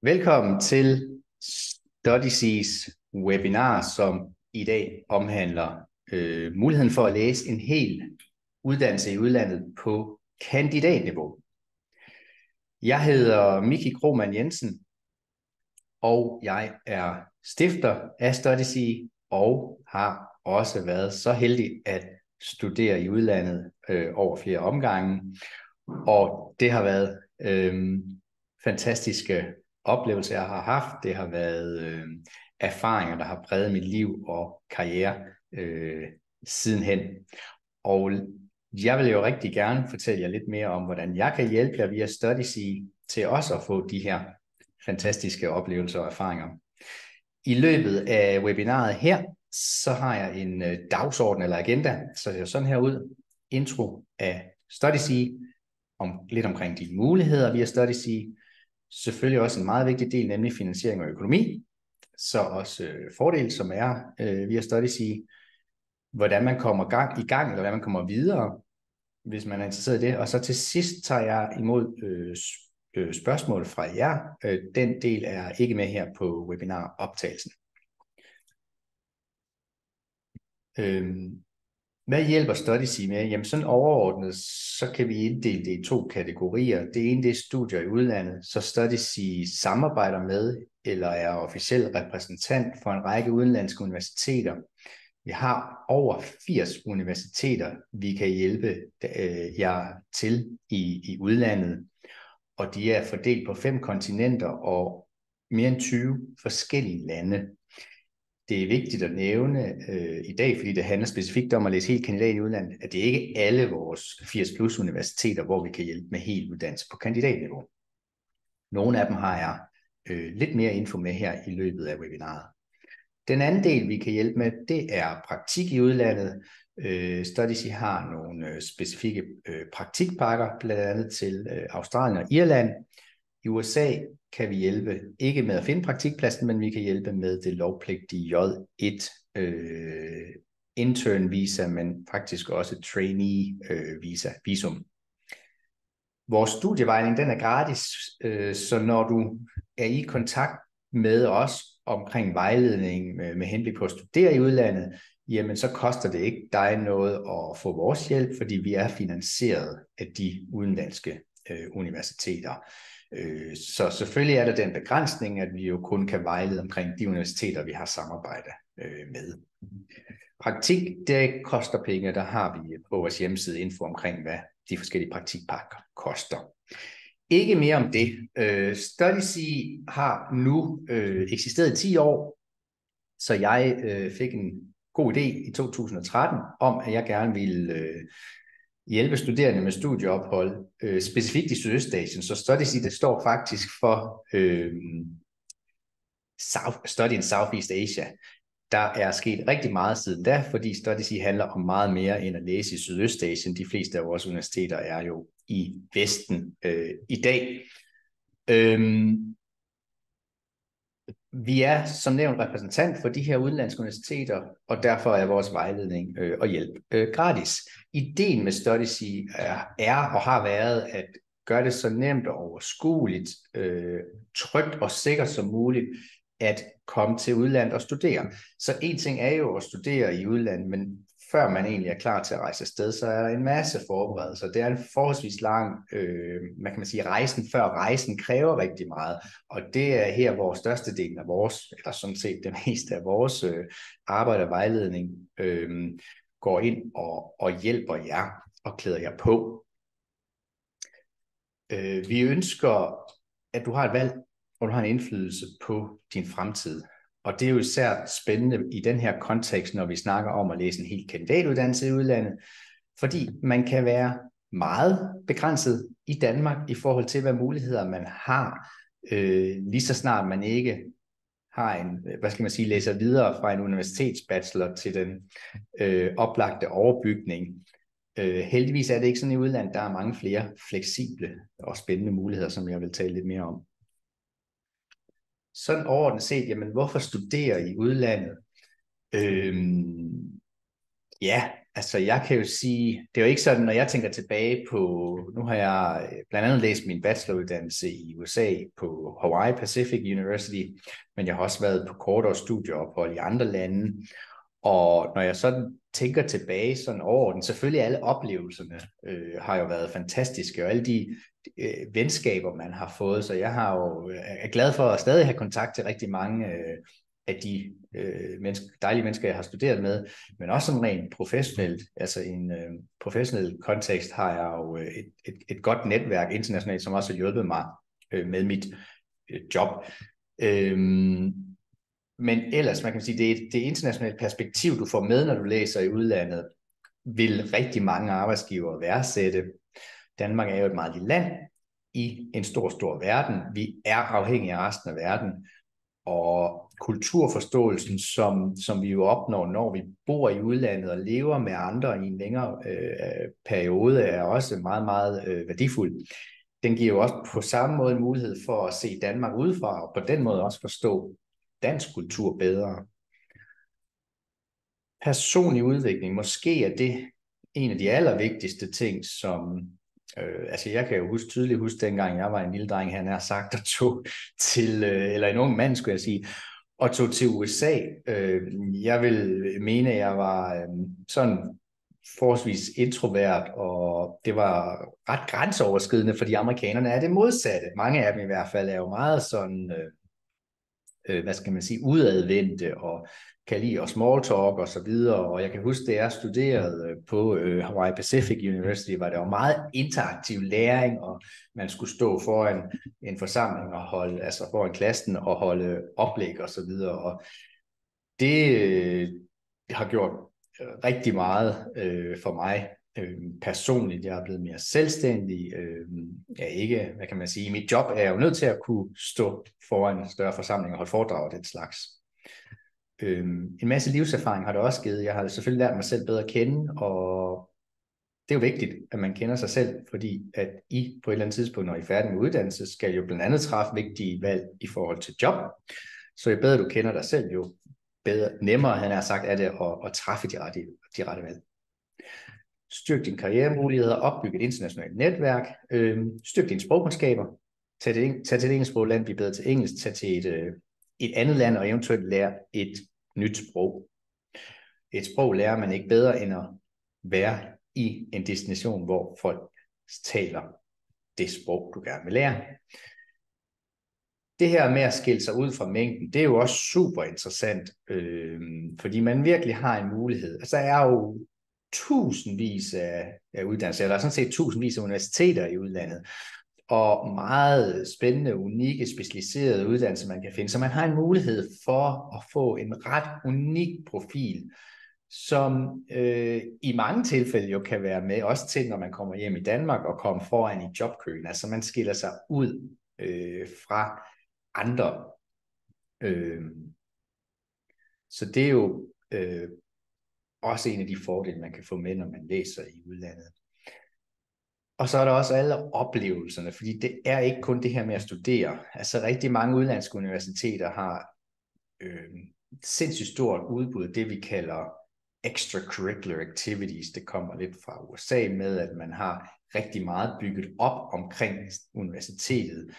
Velkommen til StudySees webinar, som i dag omhandler muligheden for at læse en hel uddannelse i udlandet på kandidatniveau. Jeg hedder Miki Krohmann Jensen, og jeg er stifter af StudySees og har også været så heldig at studere i udlandet over flere omgange. Og det har været fantastiske oplevelser, jeg har haft. Det har været erfaringer, der har præget mit liv og karriere sidenhen. Og jeg vil jo rigtig gerne fortælle jer lidt mere om, hvordan jeg kan hjælpe jer via StudySees til også at få de her fantastiske oplevelser og erfaringer. I løbet af webinaret her, så har jeg en dagsorden eller agenda, så det er sådan her ud. Intro af StudySees, lidt omkring de muligheder via StudySees. Selvfølgelig også en meget vigtig del, nemlig finansiering og økonomi. Så også fordele, som er via StudySees. Hvordan man kommer i gang, eller hvordan man kommer videre, hvis man er interesseret i det. Og så til sidst tager jeg imod spørgsmål fra jer. Den del er ikke med her på webinar-optagelsen. Hvad hjælper StudySees med? Jamen sådan overordnet, så kan vi inddele det i to kategorier. Det ene det er studier i udlandet, så StudySees samarbejder med eller er officiel repræsentant for en række udenlandske universiteter. Vi har over 80 universiteter, vi kan hjælpe jer til i udlandet, og de er fordelt på 5 kontinenter og mere end 20 forskellige lande. Det er vigtigt at nævne i dag, fordi det handler specifikt om at læse helt kandidat i udlandet, at det ikke er alle vores 80+ universiteter, hvor vi kan hjælpe med helt uddannelse på kandidatniveau. Nogle af dem har jeg lidt mere info med her i løbet af webinaret. Den anden del, vi kan hjælpe med, det er praktik i udlandet. StudySees har nogle specifikke praktikpakker, blandt andet til Australien og Irland. I USA kan vi hjælpe ikke med at finde praktikpladsen, men vi kan hjælpe med det lovpligtige J1 intern visa, men faktisk også trainee visum. Vores studievejledning den er gratis, så når du er i kontakt med os omkring vejledning med henblik på at studere i udlandet, jamen så koster det ikke dig noget at få vores hjælp, fordi vi er finansieret af de udenlandske universiteter. Så selvfølgelig er der den begrænsning, at vi jo kun kan vejlede omkring de universiteter, vi har samarbejde med. Praktik, det koster penge, der har vi på vores hjemmeside info omkring, hvad de forskellige praktikpakker koster. Ikke mere om det. StudySees har nu eksisteret i 10 år, så jeg fik en god idé i 2013 om, at jeg gerne ville hjælpe studerende med studieophold, specifikt i Sydøstasien. Så StudySees, det står faktisk for Study in Southeast Asia. Der er sket rigtig meget siden da, fordi StudySees handler om meget mere end at læse i Sydøstasien. De fleste af vores universiteter er jo i Vesten i dag. Vi er som nævnt repræsentant for de her udenlandske universiteter, og derfor er vores vejledning og hjælp gratis. Ideen med StudySees er og har været at gøre det så nemt og overskueligt, trygt og sikkert som muligt at komme til udlandet og studere. Så en ting er jo at studere i udlandet, men før man egentlig er klar til at rejse afsted, så er der en masse forberedelser. Det er en forholdsvis lang, man kan sige, rejsen før rejsen kræver rigtig meget, og det er her, hvor størstedelen af vores, eller sådan set det meste af vores arbejde og vejledning går ind og hjælper jer og klæder jer på. Vi ønsker, at du har et valg, og du har en indflydelse på din fremtid. Og det er jo især spændende i den her kontekst, når vi snakker om at læse en helt kandidatuddannelse i udlandet, fordi man kan være meget begrænset i Danmark i forhold til, hvad muligheder man har, lige så snart man ikke har en, læser videre fra en universitetsbachelor til den oplagte overbygning. Heldigvis er det ikke sådan i udlandet, der er mange flere fleksible og spændende muligheder, som jeg vil tale lidt mere om. Sådan overordnet set, jamen hvorfor studere i udlandet? Ja, Altså, jeg kan jo sige, det er jo ikke sådan, når jeg tænker tilbage på, nu har jeg blandt andet læst min bacheloruddannelse i USA på Hawaii Pacific University, men jeg har også været på kortere studieophold i andre lande, og når jeg sådan tænker tilbage sådan over den, selvfølgelig alle oplevelserne har jo været fantastiske, og alle de venskaber, man har fået, så jeg har jo, er glad for at stadig have kontakt til rigtig mange af de dejlige mennesker, jeg har studeret med, men også sådan rent professionelt, altså i en professionel kontekst har jeg jo et godt netværk internationalt, som også har hjulpet mig med mit job. Men ellers, man kan sige, det internationale perspektiv, du får med, når du læser i udlandet, vil rigtig mange arbejdsgivere værdsætte. Danmark er jo et meget lille land i en stor, stor verden. Vi er afhængige af resten af verden, og kulturforståelsen, som vi jo opnår, når vi bor i udlandet og lever med andre i en længere periode, er også meget, meget værdifuld. Den giver jo også på samme måde en mulighed for at se Danmark udefra, og på den måde også forstå dansk kultur bedre. Personlig udvikling, måske er det en af de allervigtigste ting, som altså jeg kan jo tydeligt huske dengang jeg var en lille dreng, han har sagt, og tog til, eller en ung mand skulle jeg sige, og tog til USA. Jeg vil mene, at jeg var sådan forholdsvis introvert, og det var ret grænseoverskridende, fordi amerikanerne er det modsatte. Mange af dem i hvert fald er jo meget sådan, hvad skal man sige, udadvendte og kan lide og small talk og så videre, og jeg kan huske, da jeg studerede på Hawaii Pacific University, var det jo meget interaktiv læring, og man skulle stå foran en forsamling og holde, altså foran klassen og holde oplæg og så videre, og det har gjort rigtig meget for mig personligt. Jeg er blevet mere selvstændig. Jeg er ikke, hvad kan man sige, mit job er jo nødt til at kunne stå foran en større forsamling og holde foredrag og den slags. En masse livserfaring har det også givet. Jeg har selvfølgelig lært mig selv bedre at kende, og det er jo vigtigt, at man kender sig selv, fordi at I på et eller andet tidspunkt, når I er færdige med uddannelse, skal jo blandt andet træffe vigtige valg i forhold til job. Så jo bedre du kender dig selv, jo bedre, nemmere, han har sagt, er det at træffe de rette valg. Styrk dine karrieremuligheder, opbygge et internationalt netværk, styrk dine sprogkundskaber, tag til det engelsk land, bliv bedre til engelsk, tag til et andet land og eventuelt lære et nyt sprog. Et sprog lærer man ikke bedre end at være i en destination, hvor folk taler det sprog, du gerne vil lære. Det her med at skille sig ud fra mængden, det er jo også super interessant, fordi man virkelig har en mulighed. Altså, der er jo tusindvis af uddannelser, eller sådan set tusindvis af universiteter i udlandet, og meget spændende, unikke, specialiserede uddannelser, man kan finde. Så man har en mulighed for at få en ret unik profil, som i mange tilfælde jo kan være med, også til når man kommer hjem i Danmark og kommer foran i jobkøen. Altså man skiller sig ud fra andre. Så det er jo også en af de fordele, man kan få med, når man læser i udlandet. Og så er der også alle oplevelserne, fordi det er ikke kun det her med at studere. Altså rigtig mange udlandske universiteter har sindssygt stort udbud, det vi kalder extracurricular activities. Det kommer lidt fra USA med, at man har rigtig meget bygget op omkring universitetet,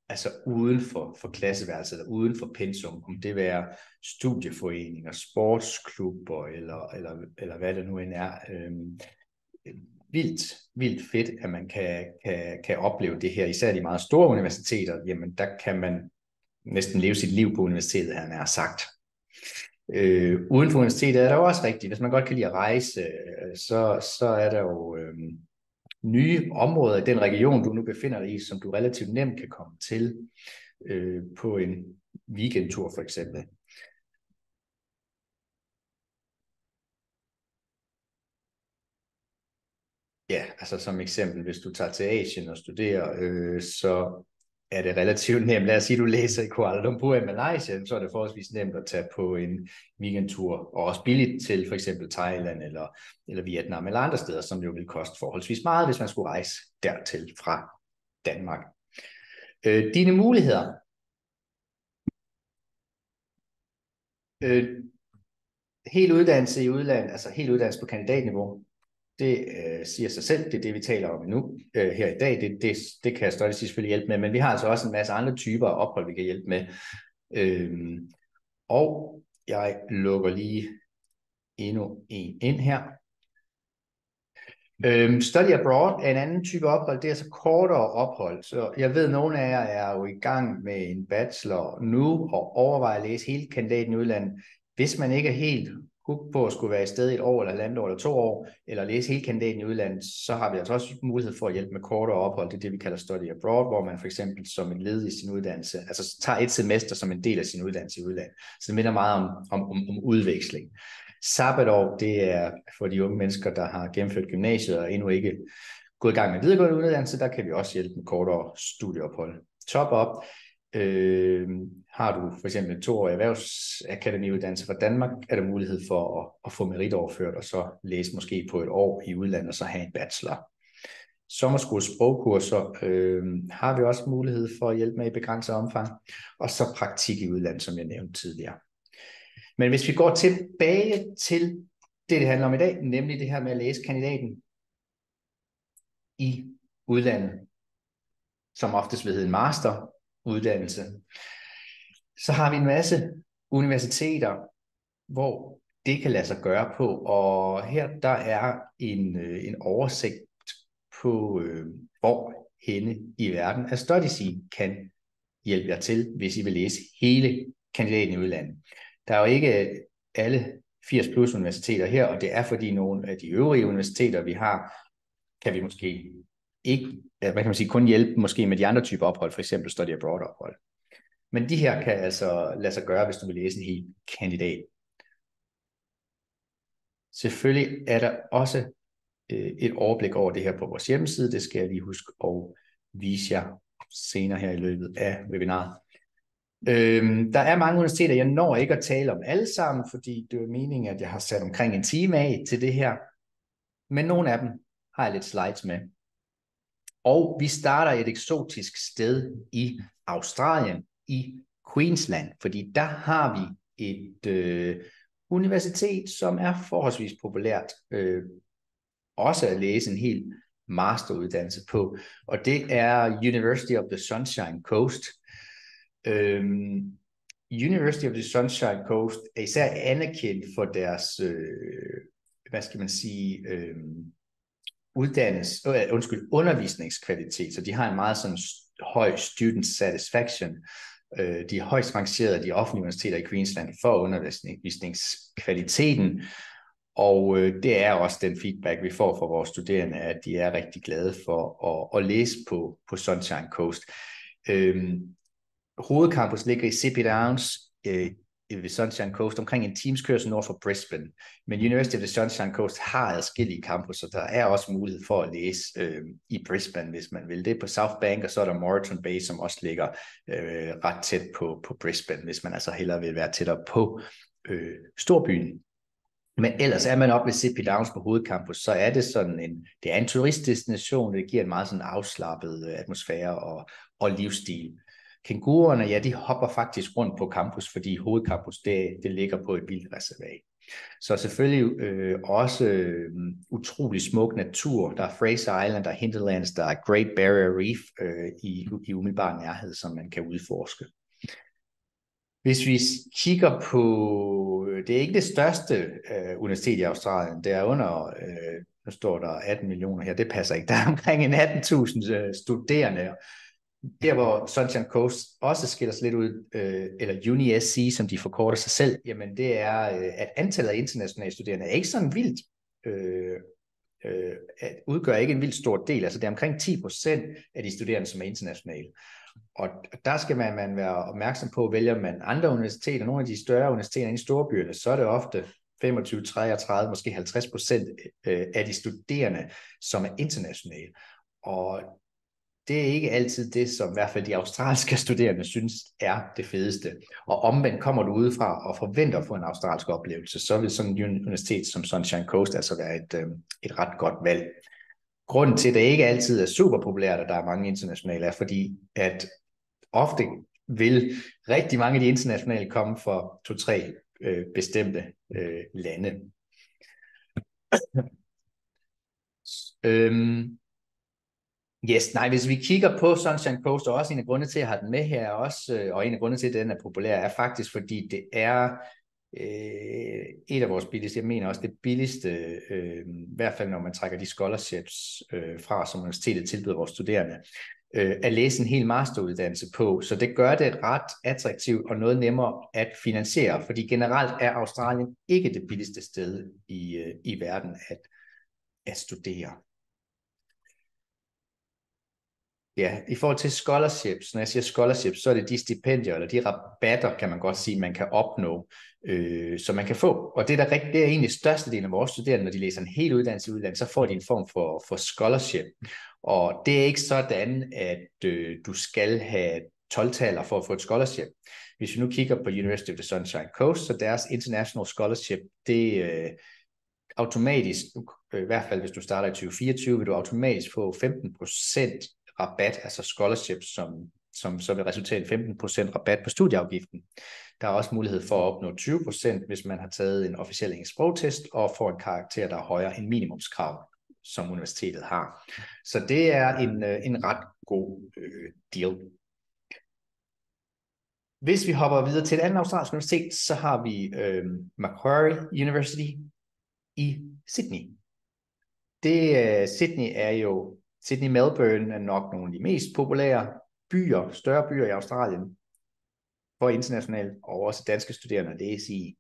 altså uden for klasseværelset, eller uden for pensum, om det være studieforeninger, sportsklubber, eller hvad det nu end er. Vildt fedt, at man kan opleve det her, især de meget store universiteter. Jamen, der kan man næsten leve sit liv på universitetet, han har sagt. Uden for universitetet er der jo også rigtigt. Hvis man godt kan lide at rejse, så er der jo nye områder i den region, du nu befinder dig i, som du relativt nemt kan komme til på en weekendtur for eksempel. Ja, altså som eksempel, hvis du tager til Asien og studerer, så er det relativt nemt. Lad os sige, at du læser i Kuala Lumpur i Malaysia, så er det forholdsvis nemt at tage på en weekendtur, og også billigt til for eksempel Thailand eller Vietnam eller andre steder, som jo vil koste forholdsvis meget, hvis man skulle rejse dertil fra Danmark. Dine muligheder. Helt uddannelse i udlandet, altså helt uddannelse på kandidatniveau, det siger sig selv, det er det, vi taler om nu her i dag. Det kan Study selvfølgelig hjælpe med, men vi har altså også en masse andre typer af ophold, vi kan hjælpe med. Og jeg lukker lige endnu en ind her. Study abroad er en anden type ophold, det er altså kortere ophold. Så jeg ved, at nogle af jer er jo i gang med en bachelor nu og overvejer at læse hele kandidaten i udlandet. Hvis man ikke er helt hooked på at skulle være i sted 1 år eller 1,5 år eller 2 år, eller læse hele kandidaten i udlandet, så har vi altså også mulighed for at hjælpe med kortere ophold. Det er det, vi kalder study abroad, hvor man for eksempel som en led i sin uddannelse, altså tager et semester som en del af sin uddannelse i udlandet. Så det minder meget om udveksling. Sabbatår, det er for de unge mennesker, der har gennemført gymnasiet og endnu ikke gået i gang med videregående uddannelse, der kan vi også hjælpe med kortere studieophold. Top op. Har du for eksempel en 2-årig erhvervsakademiuddannelse fra Danmark, er der mulighed for at få meritoverført og så læse måske på 1 år i udlandet og så have en bachelor. Sommerskole sprogkurser har vi også mulighed for at hjælpe med i begrænset omfang, og så praktik i udlandet, som jeg nævnte tidligere. Men hvis vi går tilbage til det handler om i dag, nemlig det her med at læse kandidaten i udlandet, som oftest vil hedde en masteruddannelse, så har vi en masse universiteter, hvor det kan lade sig gøre på, og her der er en oversigt på, hvor henne i verden at StudySeed kan hjælpe jer til, hvis I vil læse hele kandidaten i udlandet. Der er jo ikke alle 80 plus universiteter her, og det er fordi nogle af de øvrige universiteter, vi har, kan vi måske ikke, hvad kan man sige, kun hjælpe måske med de andre typer ophold, for eksempel study abroad ophold. Men de her kan altså lade sig gøre, hvis du vil læse en hel kandidat. Selvfølgelig er der også et overblik over det her på vores hjemmeside. Det skal jeg lige huske at vise jer senere her i løbet af webinaret. Der er mange universiteter, jeg når ikke at tale om alle sammen, fordi det er meningen, at jeg har sat omkring en time af til det her. Men nogle af dem har jeg lidt slides med. Og vi starter et eksotisk sted i Australien, i Queensland, fordi der har vi et universitet, som er forholdsvis populært også at læse en hel masteruddannelse på, og det er University of the Sunshine Coast. University of the Sunshine Coast er især anerkendt for deres, hvad skal man sige, undervisningskvalitet, så de har en meget sådan høj student satisfaction. De er højst rangeret af de offentlige universiteter i Queensland for undervisningskvaliteten, og det er også den feedback, vi får fra vores studerende, at de er rigtig glade for at læse på Sunshine Coast. Hovedcampus ligger i Sippy Downs ved Sunshine Coast, omkring en times kørsel nord for Brisbane. Men University of the Sunshine Coast har adskillige campus, så der er også mulighed for at læse i Brisbane, hvis man vil. Det er på South Bank, og så er der Moreton Bay, som også ligger ret tæt på Brisbane, hvis man altså hellere vil være tættere på storbyen. Men ellers er man oppe ved Sippy Downs på hovedcampus, så er det sådan det er en turistdestination, det giver en meget sådan afslappet atmosfære og livsstil. Kænguruerne, ja, de hopper faktisk rundt på campus, fordi hovedcampus, det ligger på et vildtreservat. Så selvfølgelig også utrolig smuk natur. Der er Fraser Island, der er Hinterlands, der er Great Barrier Reef i umiddelbar nærhed, som man kan udforske. Hvis vi kigger på, det er ikke det største universitet i Australien, det er under, nu står der 18 millioner her, det passer ikke, der er omkring 18.000 studerende. Der hvor Sunshine Coast også skiller sig lidt ud, eller UniSC, som de forkorter sig selv, jamen det er, at antallet af internationale studerende er ikke sådan vildt, udgør ikke en vildt stor del, altså det er omkring 10% af de studerende, som er internationale. Og der skal man være opmærksom på, vælger man andre universiteter, nogle af de større universiteter i storbyerne, så er det ofte 25, 33, måske 50% af de studerende, som er internationale. Og det er ikke altid det, som i hvert fald de australske studerende synes er det fedeste. Og omvendt kommer du udefra og forventer at få en australsk oplevelse, så vil sådan et universitet som Sunshine Coast altså være et ret godt valg. Grunden til, at det ikke altid er super populært, at der er mange internationale, er fordi, at ofte vil rigtig mange af de internationale komme for bestemte lande. Hvis vi kigger på Sunshine Coast, og også en af grundene til, at jeg har den med her, også, og en af grundene til, at den er populær, er faktisk, fordi det er et af vores billigste, jeg mener også det billigste, i hvert fald når man trækker de scholarships fra, som universitetet tilbyder vores studerende, at læse en hel masteruddannelse på. Så det gør det ret attraktivt og noget nemmere at finansiere, fordi generelt er Australien ikke det billigste sted i verden at studere. Ja, i forhold til scholarships, når jeg siger scholarships, så er det de stipendier, eller de rabatter, kan man godt sige, man kan opnå, som man kan få. Og det er egentlig størstedelen af vores studerende, når de læser en hel uddannelse i udlandet, så får de en form for scholarship. Og det er ikke sådan, at du skal have 12-taller for at få et scholarship. Hvis vi nu kigger på University of the Sunshine Coast, så deres International Scholarship, det automatisk, i hvert fald hvis du starter i 2024, vil du automatisk få 15% rabat, altså scholarship, som så vil resultere i 15% rabat på studieafgiften. Der er også mulighed for at opnå 20%, hvis man har taget en officiel engelsk sprogtest og får en karakter, der er højere end minimumskrav, som universitetet har. Så det er en ret god deal. Hvis vi hopper videre til et andet australsk universitet, så har vi Macquarie University i Sydney. Sydney Melbourne er nok nogle af de mest populære byer, større byer i Australien, for internationale og også danske studerende at læse i.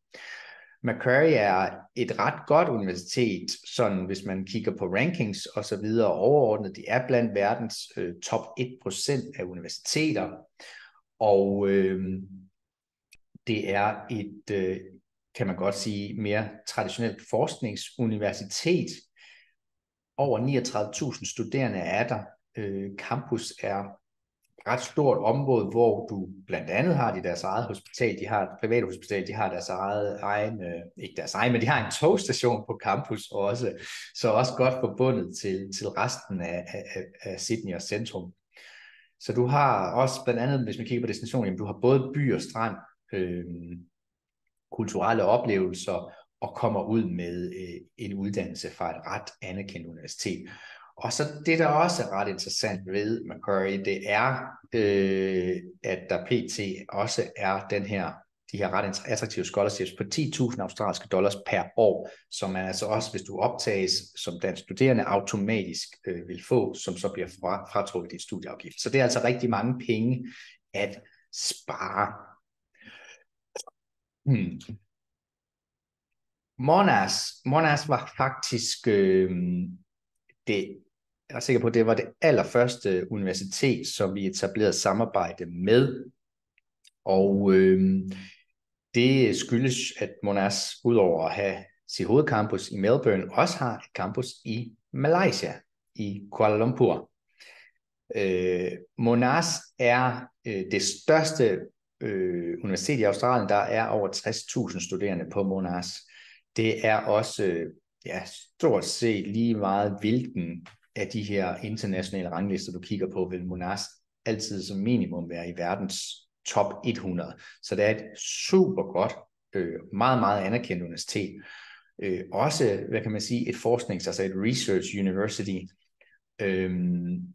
Macquarie er et ret godt universitet, sådan hvis man kigger på rankings og så videre overordnet. De er blandt verdens top 1% af universiteter, og det er et, kan man godt sige, mere traditionelt forskningsuniversitet. Over 39.000 studerende er der. Campus er et ret stort område, hvor du blandt andet har de deres eget hospital, de har et privat hospital, de har deres ikke deres egen, men de har en togstation på campus også, så også godt forbundet til resten af Sydney og centrum. Så du har også blandt andet, hvis man kigger på destinationen, du har både by og strand, kulturelle oplevelser, og kommer ud med en uddannelse fra et ret anerkendt universitet. Og så det, der også er ret interessant ved Macquarie, det er, at der pt. Også er de her ret attraktive scholarships på 10.000 australske dollars per år, som man altså også, hvis du optages som dansk studerende, automatisk vil få, som så bliver fratrukket din studieafgift. Så det er altså rigtig mange penge at spare. Monash var faktisk jeg er sikker på, at det var det allerførste universitet, som vi etablerede samarbejde med. Og det skyldes, at Monash udover at have sit hovedcampus i Melbourne, også har et campus i Malaysia, i Kuala Lumpur. Monash er det største universitet i Australien. Der er over 60.000 studerende på Monash. Det er også stort set lige meget, hvilken af de her internationale ranglister, du kigger på, vil Monash altid som minimum være i verdens top 100. Så det er et super godt, meget, meget anerkendt universitet. Også, hvad kan man sige, et altså et research university.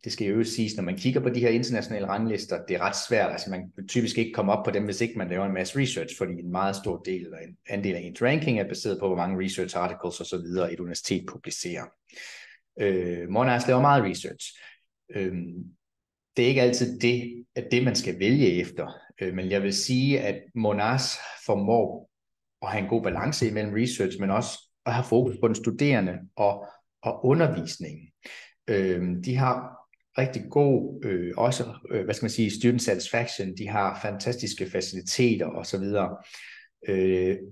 Det skal jo siges, når man kigger på de her internationale ranglister, det er ret svært, altså man kan typisk ikke komme op på dem, hvis ikke man laver en masse research, fordi en meget stor del eller en andel af ens ranking er baseret på, hvor mange research articles og så videre et universitet publicerer. Monash laver meget research. Det er ikke altid det man skal vælge efter, men jeg vil sige, at Monash formår at have en god balance imellem research, men også at have fokus på den studerende og undervisningen. De har rigtig god, også, student satisfaction, de har fantastiske faciliteter og så videre.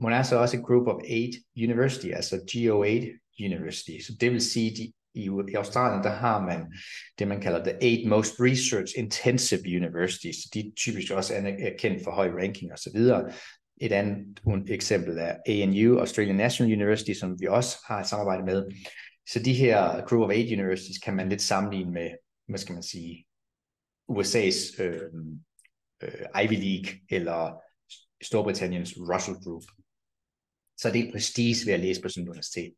Monash er også et Group of 8 University, altså GO8 University, så det vil sige, i Australien, der har man det, man kalder the 8 most research intensive universities, så de er typisk også kendt for høj ranking og så videre. Et andet eksempel er ANU, Australian National University, som vi også har et samarbejde med. Så de her Group of 8 Universities kan man lidt sammenligne med, USA's Ivy League eller Storbritanniens Russell Group. Så det er prestige ved at læse på sådan et universitet.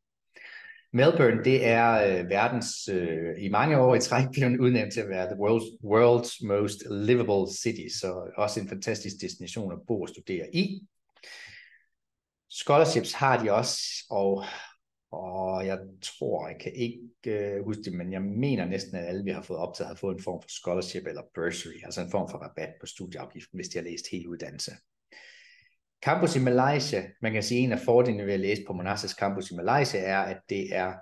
Melbourne, det er verdens i mange år i træk blevet udnævnt til at være the world's most livable city, så også en fantastisk destination at bo og studere i. Scholarships har de også, og jeg tror, jeg kan ikke huske det, men jeg mener næsten, at alle, vi har fået optaget, har fået en form for scholarship eller bursary, altså en form for rabat på studieafgiften, hvis de har læst hele uddannelse. Campus i Malaysia, man kan sige, en af fordelene ved at læse på Monas's campus i Malaysia er, at det er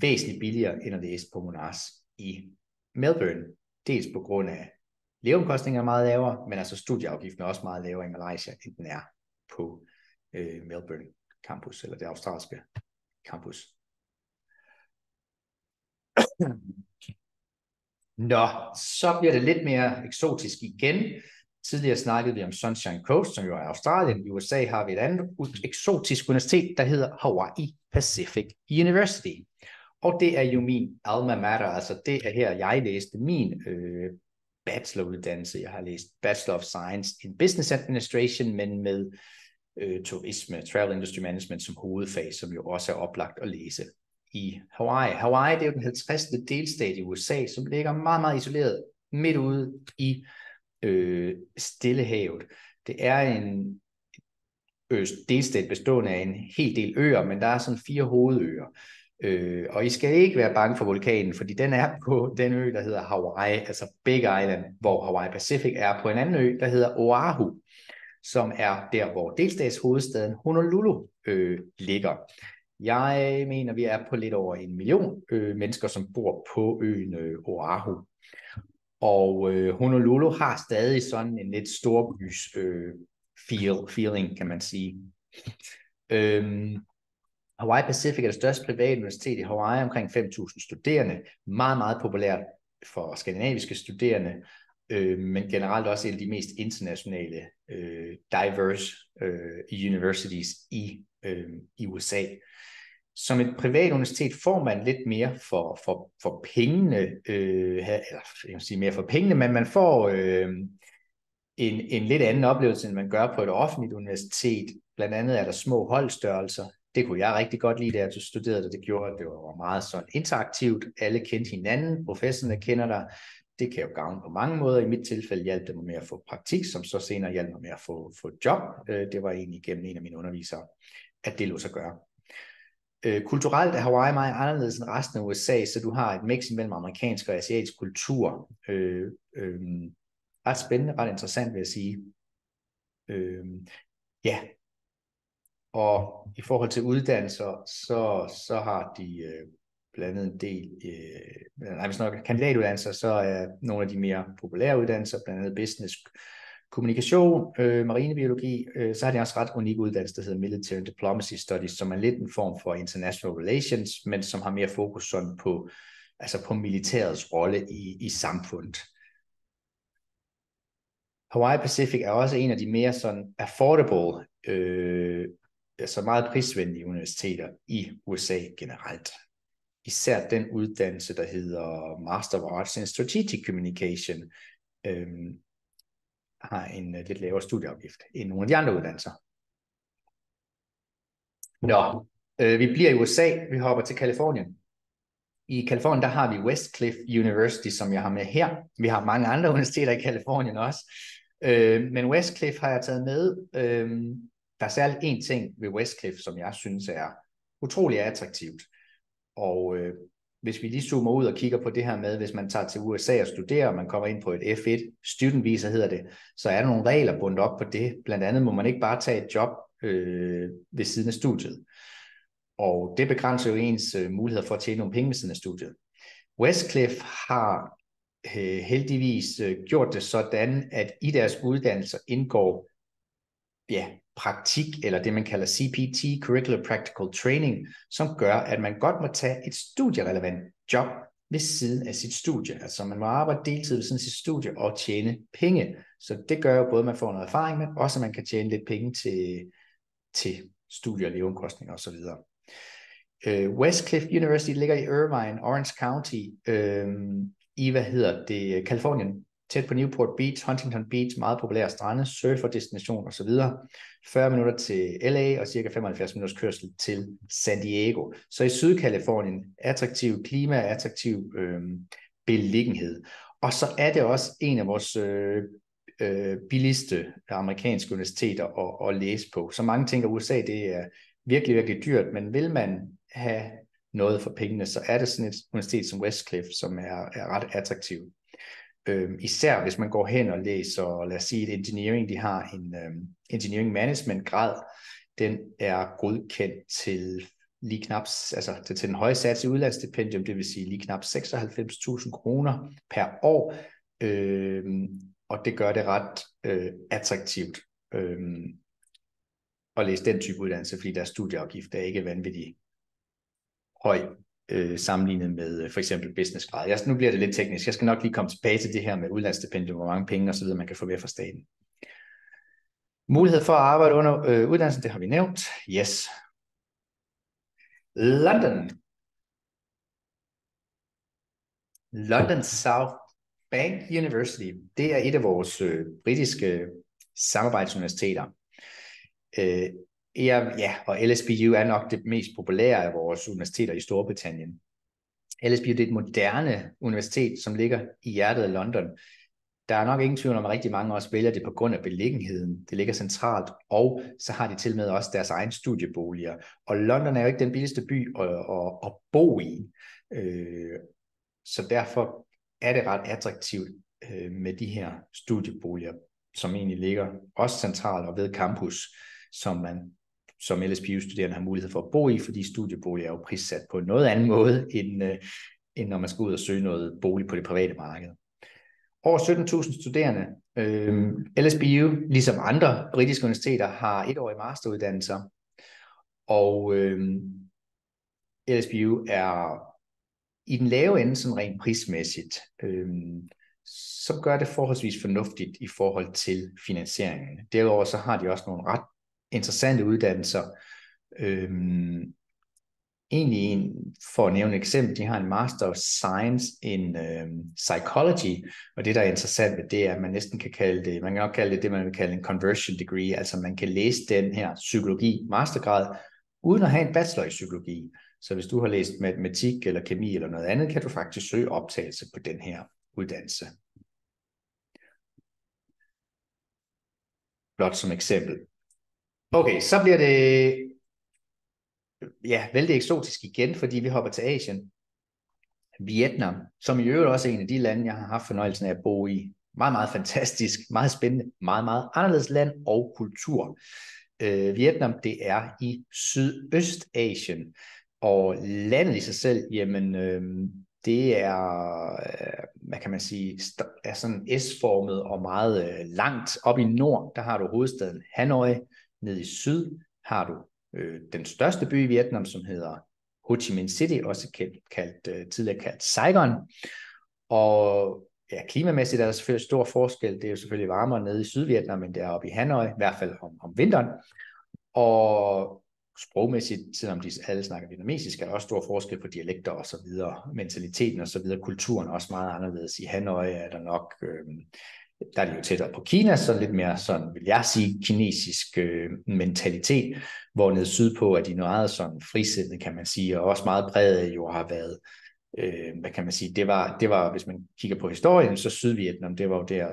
væsentligt billigere end at læse på Monas i Melbourne. Dels på grund af leveomkostninger er meget lavere, men altså studieafgiften er også meget lavere i Malaysia, end den er på Melbourne campus, eller det australske campus. Nå, så bliver det lidt mere eksotisk igen. Tidligere snakkede vi om Sunshine Coast, som jo er Australien. I USA har vi et andet eksotisk universitet, der hedder Hawaii Pacific University. Og det er jo min alma mater, altså det er her, jeg læste min bacheloruddannelse. Jeg har læst Bachelor of Science in Business Administration, men med turisme, Travel Industry Management som hovedfag, som jo også er oplagt at læse i Hawaii. Hawaii, det er jo den 50. delstat i USA, som ligger meget, meget isoleret midt ude i Stillehavet. Det er en delstat bestående af en hel del øer, men der er sådan 4 hovedøer. Og I skal ikke være bange for vulkanen, fordi den er på den ø, der hedder Hawaii, altså Big Island, hvor Hawaii Pacific er på en anden ø, der hedder Oahu, som er der, hvor delstatshovedstaden Honolulu ligger. Jeg mener, vi er på lidt over 1 million mennesker, som bor på øen Oahu. Og Honolulu har stadig sådan en lidt storbys feeling, kan man sige. Hawaii Pacific er det største private universitet i Hawaii, omkring 5.000 studerende. Meget, meget populært for skandinaviske studerende, men generelt også en af de mest internationale diverse universities i USA. Som et privat universitet får man lidt mere for pengene, eller jeg vil sige mere for pengene, men man får en lidt anden oplevelse, end man gør på et offentligt universitet. Blandt andet er der små holdstørrelser. Det kunne jeg rigtig godt lide, da jeg studerede det. Det gjorde, at det var meget sådan interaktivt. Alle kendte hinanden, professorerne kender dig. Det kan jo gavne på mange måder. I mit tilfælde hjalp det mig med at få praktik, som så senere hjalp mig med at få job. Det var egentlig gennem en af mine undervisere, at det lå sig gøre. Kulturelt er Hawaii meget anderledes end resten af USA, så du har et mix mellem amerikansk og asiatisk kultur. Ret spændende, ret interessant vil jeg sige. Ja. Og i forhold til uddannelser, så har de blandt andet en del, hvis nok kandidatuddannelser, så er nogle af de mere populære uddannelser, blandt andet business, kommunikation, marinebiologi, så har de også ret unik uddannelse, der hedder Military Diplomacy Studies, som er lidt en form for international relations, men som har mere fokus sådan på militærets rolle i samfundet. Hawaii Pacific er også en af de mere sådan affordable, altså meget prisvenlige universiteter i USA generelt. Især den uddannelse, der hedder Master of Arts in Strategic Communication, har en lidt lavere studieafgift end nogle af de andre uddannelser. Nå, vi bliver i USA, vi hopper til Kalifornien. I Kalifornien, der har vi Westcliff University, som jeg har med her. Vi har mange andre universiteter i Kalifornien også. Men Westcliff har jeg taget med. Der er særligt en ting ved Westcliff, som jeg synes er utrolig attraktivt. Og hvis vi lige zoomer ud og kigger på det her med, hvis man tager til USA og studerer, og man kommer ind på et F1, student visa hedder det, så er der nogle regler bundet op på det. Blandt andet må man ikke bare tage et job ved siden af studiet. Og det begrænser jo ens muligheder for at tjene nogle penge ved siden af studiet. Westcliff har heldigvis gjort det sådan, at i deres uddannelser indgår praktik, eller det man kalder CPT, Curricular Practical Training, som gør, at man godt må tage et studierelevant job ved siden af sit studie. Altså man må arbejde deltid ved siden af sit studie og tjene penge. Så det gør jo både, at man får noget erfaring, men også, at man kan tjene lidt penge til studie- og leveomkostninger osv. Westcliff University ligger i Irvine, Orange County, i Kalifornien. tæt på Newport Beach, Huntington Beach, meget populære strande, surferdestination osv. 40 minutter til LA og cirka 75 minutters kørsel til San Diego. Så i Sydkalifornien, attraktiv klima, attraktiv beliggenhed. Og så er det også en af vores billigste amerikanske universiteter at læse på. Så mange tænker, at USA det er virkelig, virkelig dyrt, men vil man have noget for pengene, så er det sådan et universitet som Westcliff, som er ret attraktivt. Især hvis man går hen og læser, lad os sige et engineering, de har en engineering management grad, den er godkendt til lige knap, altså til den høje sats i udlandsstipendium, det vil sige lige knap 96.000 kroner per år, og det gør det ret attraktivt at læse den type uddannelse, fordi deres studieafgift er ikke vanvittigt høj sammenlignet med for eksempel businessgrad. Nu bliver det lidt teknisk. Jeg skal nok lige komme tilbage til det her med udlandsstipendium, hvor mange penge og så videre man kan få ved fra staten. Mulighed for at arbejde under uddannelsen, det har vi nævnt. Yes. London South Bank University, det er et af vores britiske samarbejdsuniversiteter. Og LSBU er nok det mest populære af vores universiteter i Storbritannien. LSBU det er et moderne universitet, som ligger i hjertet af London. Der er nok ingen tvivl om, at rigtig mange også vælger det på grund af beliggenheden. Det ligger centralt, og så har de til med også deres egen studieboliger. Og London er jo ikke den billigste by at bo i. Så derfor er det ret attraktivt med de her studieboliger, som egentlig ligger også centralt og ved campus, som man som LSBU-studerende har mulighed for at bo i, fordi studieboliger er jo prissat på en noget anden måde, end når man skal ud og søge noget bolig på det private marked. Over 17.000 studerende. LSBU, ligesom andre britiske universiteter, har 1-årige masteruddannelser, og LSBU er i den lave ende sådan rent prismæssigt, så gør det forholdsvis fornuftigt i forhold til finansieringen. Derudover så har de også nogle ret interessante uddannelser. Egentlig for at nævne et eksempel, de har en Master of Science in Psychology, og det der er interessant ved det er, at man næsten kan kalde det, man kan nok kalde det man vil kalde en conversion degree, altså man kan læse den her psykologi mastergrad, uden at have en bachelor i psykologi. Så hvis du har læst matematik eller kemi eller noget andet, kan du faktisk søge optagelse på den her uddannelse. Blot som eksempel. Okay, så bliver det vældig eksotisk igen, fordi vi hopper til Asien. Vietnam, som i øvrigt også er en af de lande, jeg har haft fornøjelsen af at bo i. Meget, meget fantastisk, meget spændende, meget, meget anderledes land og kultur. Vietnam, det er i Sydøstasien, og landet i sig selv, jamen, det er, hvad kan man sige, er sådan S-formet og meget langt. Op i nord, der har du hovedstaden Hanoi. Nede i syd har du den største by i Vietnam, som hedder Ho Chi Minh City, også tidligere kaldt Saigon. Og ja, klimamæssigt er der selvfølgelig stor forskel. Det er jo selvfølgelig varmere nede i Sydvietnam, end det er oppe i Hanoi, i hvert fald om vinteren. Og sprogmæssigt, selvom de alle snakker vietnamesisk, er der også stor forskel på dialekter og så videre, mentaliteten og så videre, kulturen er også meget anderledes. I Hanoi er der nok, der er det jo tættere på Kina, så lidt mere sådan, vil jeg sige, kinesisk mentalitet, hvor nede sydpå er de meget sådan frisindede, kan man sige, og også meget præget jo har været, hvad kan man sige, det var, hvis man kigger på historien, så Sydvietnam, det var jo der,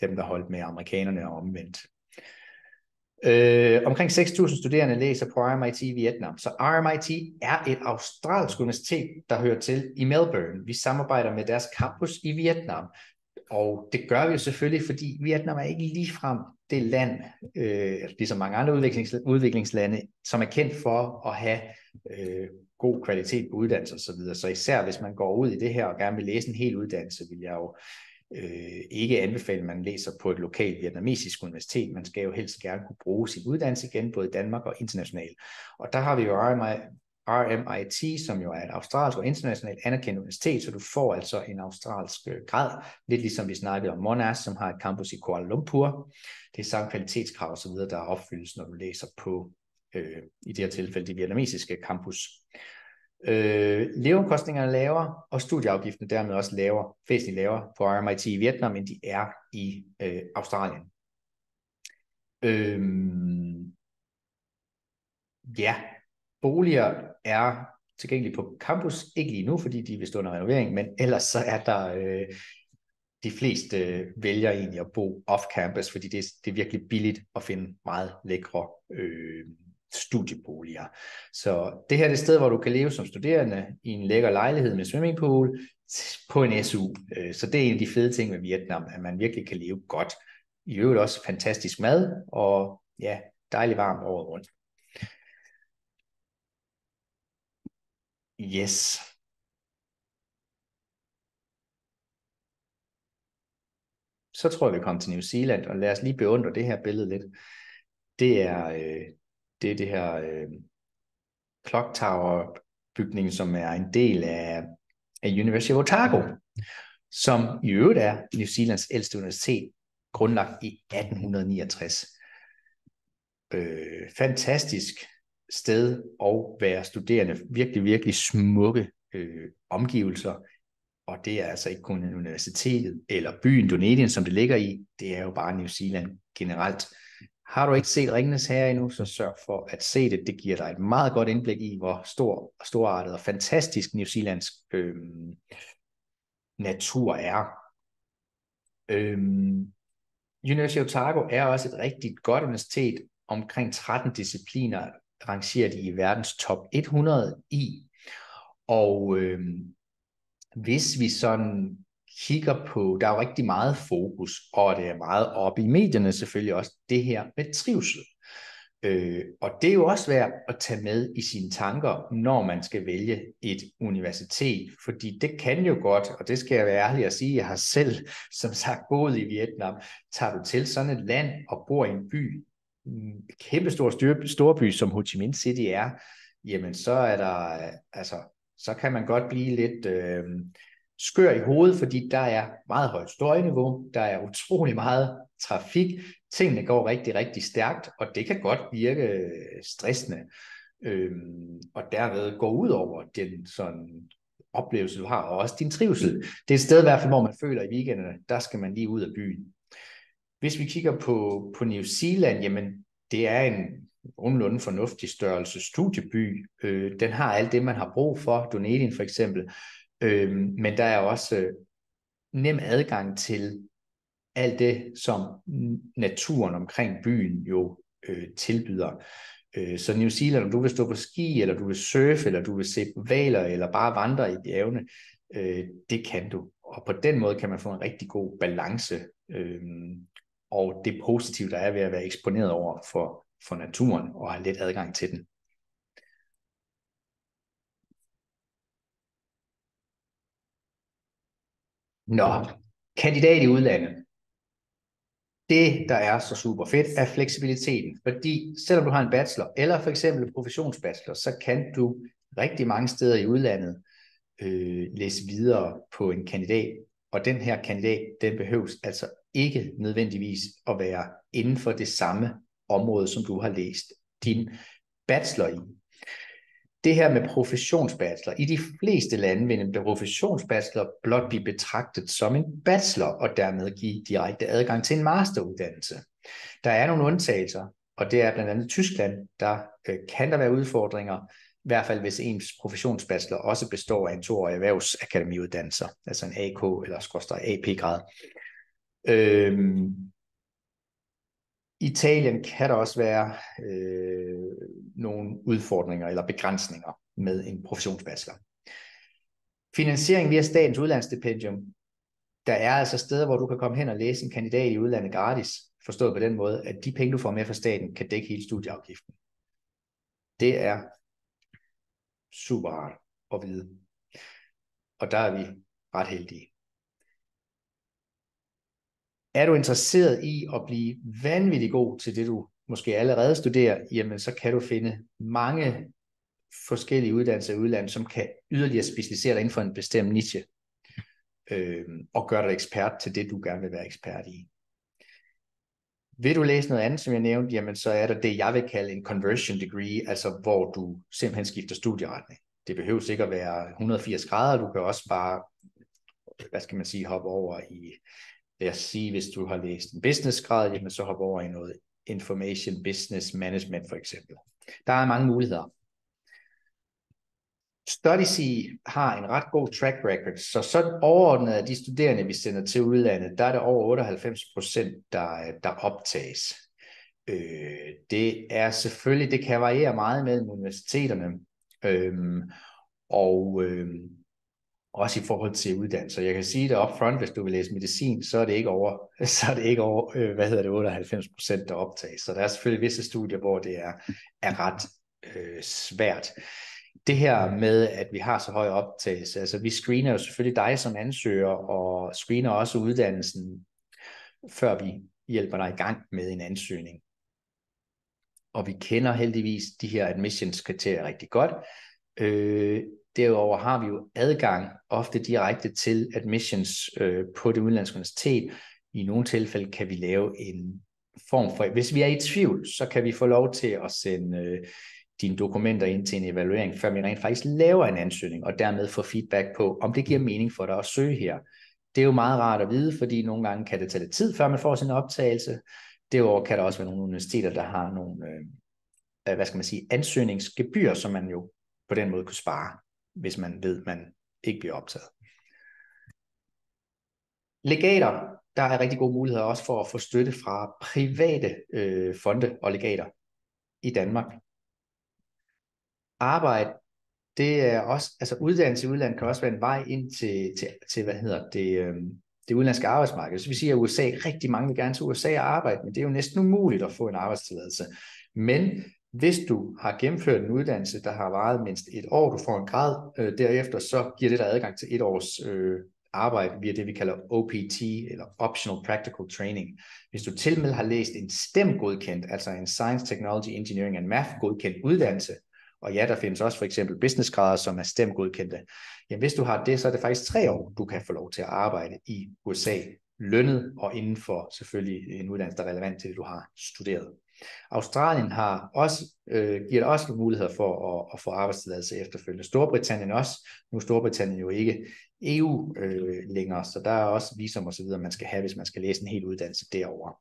dem der holdt med amerikanerne og omvendt. Omkring 6.000 studerende læser på RMIT i Vietnam. Så RMIT er et australsk universitet, der hører til i Melbourne. Vi samarbejder med deres campus i Vietnam. Og det gør vi jo selvfølgelig, fordi Vietnam er ikke ligefrem det land, ligesom mange andre udviklingslande, som er kendt for at have god kvalitet på uddannelse osv. Så især hvis man går ud i det her og gerne vil læse en hel uddannelse, vil jeg jo ikke anbefale, at man læser på et lokalt vietnamesisk universitet. Man skal jo helst gerne kunne bruge sin uddannelse igen, både i Danmark og internationalt. Og der har vi jo RMIT, som jo er et australsk og internationalt anerkendt universitet, så du får altså en australsk grad, lidt ligesom vi snakkede om Monash, som har et campus i Kuala Lumpur. Det er samme kvalitetskrav og så videre, der opfyldes, når du læser på, i det her tilfælde, det vietnamesiske campus. Leveomkostningerne er lavere, og studieafgiften dermed også lavere, væsentligt lavere på RMIT i Vietnam, end de er i Australien. Ja, boliger er tilgængelige på campus, ikke lige nu, fordi de vil stå under renovering, men ellers så er der, de fleste vælger egentlig at bo off-campus, fordi det er virkelig billigt at finde meget lækre studieboliger. Så det her er et sted, hvor du kan leve som studerende i en lækker lejlighed med swimmingpool på en SU. Så det er en af de fede ting med Vietnam, at man virkelig kan leve godt. I øvrigt også fantastisk mad, og ja, dejligt varmt året rundt. Yes. Så tror jeg, vi kommer til New Zealand, og lad os lige beundre det her billede lidt. Det er det her Clock Tower bygning, som er en del af University of Otago, som i øvrigt er New Zealands ældste universitet, grundlagt i 1869. Fantastisk sted at være studerende. Virkelig, virkelig smukke omgivelser. Og det er altså ikke kun universitetet eller byen Dunedin, som det ligger i. Det er jo bare New Zealand generelt. Har du ikke set Ringenes Herre endnu, så sørg for at se det. Det giver dig et meget godt indblik i, hvor storartet og fantastisk New Zealands natur er. University of Otago er også et rigtig godt universitet. Omkring 13 discipliner rangerer de i verdens top 100 i. Og hvis vi sådan kigger på, der er jo rigtig meget fokus, og det er meget op i medierne selvfølgelig også, det her med trivsel. Og det er jo også værd at tage med i sine tanker, når man skal vælge et universitet, fordi det kan jo godt, og det skal jeg være ærlig at sige, jeg har selv, som sagt, boet i Vietnam. Tager du til sådan et land og bor i en by, en kæmpestor storby, som Ho Chi Minh City er, jamen så er der, så kan man godt blive lidt skør i hovedet, fordi der er meget højt støjniveau, der er utrolig meget trafik, tingene går rigtig, rigtig stærkt, og det kan godt virke stressende, og derved gå ud over den sådan oplevelse, du har, og også din trivsel. Det er et sted i hvert fald, hvor man føler i weekenderne, der skal man lige ud af byen. Hvis vi kigger på New Zealand, jamen det er en nogenlunde fornuftig størrelse studieby. Den har alt det, man har brug for, Dunedin for eksempel, men der er også nem adgang til alt det, som naturen omkring byen jo tilbyder. Så New Zealand, om du vil stå på ski, eller du vil surfe, eller du vil se hvaler, eller bare vandre i bjergene, det kan du. Og på den måde kan man få en rigtig god balance, og det positive, der er ved at være eksponeret over for naturen, og have let adgang til den. Nå, kandidat i udlandet. Det, der er så super fedt, er fleksibiliteten. Fordi selvom du har en bachelor, eller for eksempel en professionsbachelor, så kan du rigtig mange steder i udlandet læse videre på en kandidat. Og den her kandidat, den behøves altså ikke nødvendigvis at være inden for det samme område, som du har læst din bachelor i. Det her med professionsbachelor. I de fleste lande vil en professionsbachelor blot blive betragtet som en bachelor, og dermed give direkte adgang til en masteruddannelse. Der er nogle undtagelser, og det er blandt andet Tyskland. Der kan der være udfordringer, i hvert fald hvis ens professionsbachelor også består af en 2-årig erhvervsakademiuddannelse, altså en AK eller AP-grad. Italien kan der også være nogle udfordringer eller begrænsninger med en professionsbachelor. Finansiering via statens udlandsstipendium. Der er altså steder, hvor du kan komme hen og læse en kandidat i udlandet gratis, forstået på den måde, at de penge, du får med fra staten, kan dække hele studieafgiften. Det er super rart at vide. Og der er vi ret heldige. Er du interesseret i at blive vanvittigt god til det, du måske allerede studerer, jamen så kan du finde mange forskellige uddannelser i udlandet, som kan yderligere specialisere dig inden for en bestemt niche, og gøre dig ekspert til det, du gerne vil være ekspert i. Vil du læse noget andet, som jeg nævnte, jamen så er der det, jeg vil kalde en conversion degree, altså hvor du simpelthen skifter studieretning. Det behøver ikke at være 180 grader, du kan også bare, hvad skal man sige, hoppe over i, lad os sige, hvis du har læst en businessgrad, jamen så hoppe over i noget information business management for eksempel. Der er mange muligheder. StudySea har en ret god track record, så sådan overordnet af de studerende, vi sender til udlandet, der er det over 98%, der optages. Det er selvfølgelig, det kan variere meget mellem universiteterne, også i forhold til uddannelse. Jeg kan sige det up front, hvis du vil læse medicin, så er det ikke over, 98%, der optages. Så der er selvfølgelig visse studier, hvor det er ret svært. Det her med, at vi har så høj optagelse, altså vi screener jo selvfølgelig dig som ansøger, og screener også uddannelsen, før vi hjælper dig i gang med en ansøgning. Og vi kender heldigvis de her admissionskriterier rigtig godt. Derudover har vi jo adgang ofte direkte til admissions på det udenlandske universitet. I nogle tilfælde kan vi lave en form for, hvis vi er i tvivl, så kan vi få lov til at sende dine dokumenter ind til en evaluering, før vi rent faktisk laver en ansøgning, og dermed få feedback på, om det giver mening for dig at søge her. Det er jo meget rart at vide, fordi nogle gange kan det tage lidt tid, før man får sin optagelse. Derudover kan der også være nogle universiteter, der har nogle ansøgningsgebyr, som man jo på den måde kunne spare, hvis man ved, at man ikke bliver optaget. Legater, der er rigtig gode muligheder også for at få støtte fra private fonde og legater i Danmark. Arbejde, det er også, altså uddannelse i udlandet kan også være en vej ind til det udenlandske arbejdsmarked. Så vi siger, at USA, rigtig mange vil gerne til USA og arbejde, men det er jo næsten umuligt at få en arbejdstilladelse. Men hvis du har gennemført en uddannelse, der har varet mindst 1 år, du får en grad derefter, så giver det dig adgang til 1 års arbejde via det, vi kalder OPT, eller Optional Practical Training. Hvis du tilmed har læst en STEM-godkendt, altså en Science, Technology, Engineering and Math-godkendt uddannelse, og ja, der findes også for eksempel businessgrader, som er STEM-godkendte. Jamen, hvis du har det, så er det faktisk 3 år, du kan få lov til at arbejde i USA, lønnet og inden for selvfølgelig en uddannelse, der er relevant til det, du har studeret. Australien har også, giver dig også muligheder for at få arbejdstilladelse efterfølgende. Storbritannien også. Nu er Storbritannien jo ikke EU længere, så der er også visum og så videre, man skal have, hvis man skal læse en hel uddannelse derovre.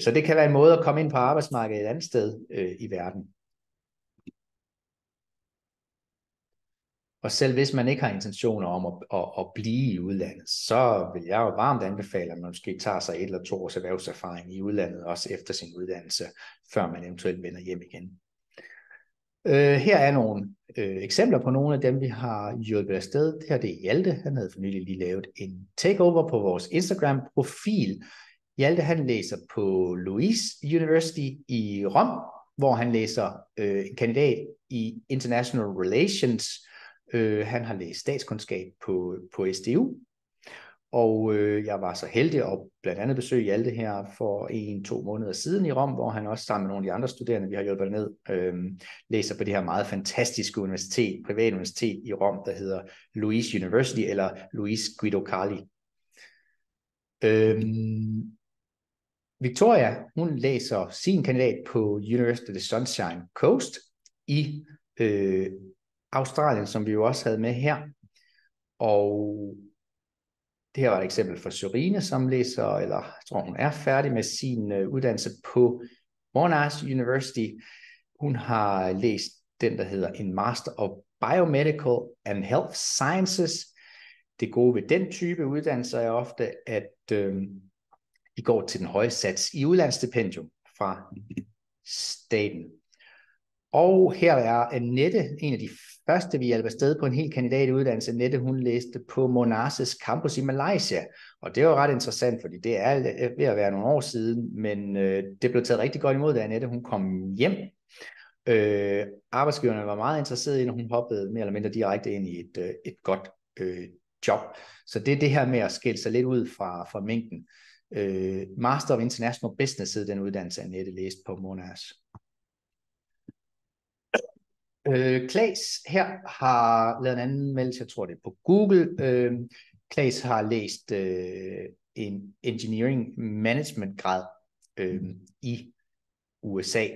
Så det kan være en måde at komme ind på arbejdsmarkedet et andet sted i verden. Og selv hvis man ikke har intentioner om at blive i udlandet, så vil jeg jo varmt anbefale, at man måske tager sig 1 eller 2 års erhvervserfaring i udlandet, også efter sin uddannelse, før man eventuelt vender hjem igen. Her er nogle eksempler på nogle af dem, vi har hjulpet afsted. Det her det er Hjalte. Han havde for nylig lige lavet en takeover på vores Instagram-profil. Hjalte han læser på Louis University i Rom, hvor han læser en kandidat i International Relations. Han har læst statskundskab på SDU, og jeg var så heldig at blandt andet besøge Hjalte her for 1-2 måneder siden i Rom, hvor han også sammen med nogle af de andre studerende, vi har hjulpet ned, læser på det her meget fantastiske universitet, privat universitet i Rom, der hedder Louis University, eller Luis Guido Carli. Victoria, hun læser sin kandidat på University of the Sunshine Coast i Australien, som vi jo også havde med her. Og det her var et eksempel for Sørine, som læser, eller jeg tror hun er færdig med sin uddannelse på Monash University. Hun har læst den, der hedder en Master of Biomedical and Health Sciences. Det gode ved den type uddannelser er ofte, at de går til den høje sats i udlandsstipendium fra staten. Og her er Annette, en af de første, vi hjælper afsted på en helt kandidatuddannelse. Annette, hun læste på Monas's campus i Malaysia, og det var ret interessant, fordi det er ved at være nogle år siden, men det blev taget rigtig godt imod, da Annette, hun kom hjem. Arbejdsgiverne var meget interesserede i, når hun hoppede mere eller mindre direkte ind i et godt job. Så det er det her med at skille sig lidt ud fra mængden. Master of International Business hed den uddannelse, Annette læste på Monash. Claes her har lavet en anmeldelse, jeg tror det er på Google. Claes har læst en engineering management grad i USA.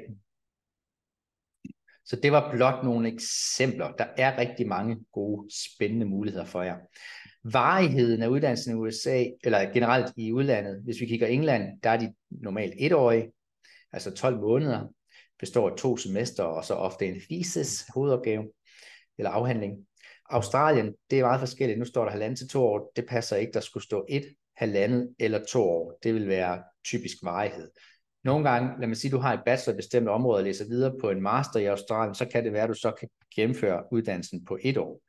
Så det var blot nogle eksempler. Der er rigtig mange gode, spændende muligheder for jer. Varigheden af uddannelsen i USA, eller generelt i udlandet, hvis vi kigger England, der er de normalt 1-årige, altså 12 måneder, består af 2 semester, og så ofte en thesis, hovedopgave, eller afhandling. Australien, det er meget forskelligt. Nu står der 1,5 til 2 år. Det passer ikke. Der skulle stå 1, 1,5 eller 2 år. Det vil være typisk varighed. Nogle gange, lad mig sige, du har et bachelor i et bestemt område og læser videre på en master i Australien, så kan det være, at du så kan gennemføre uddannelsen på 1 år.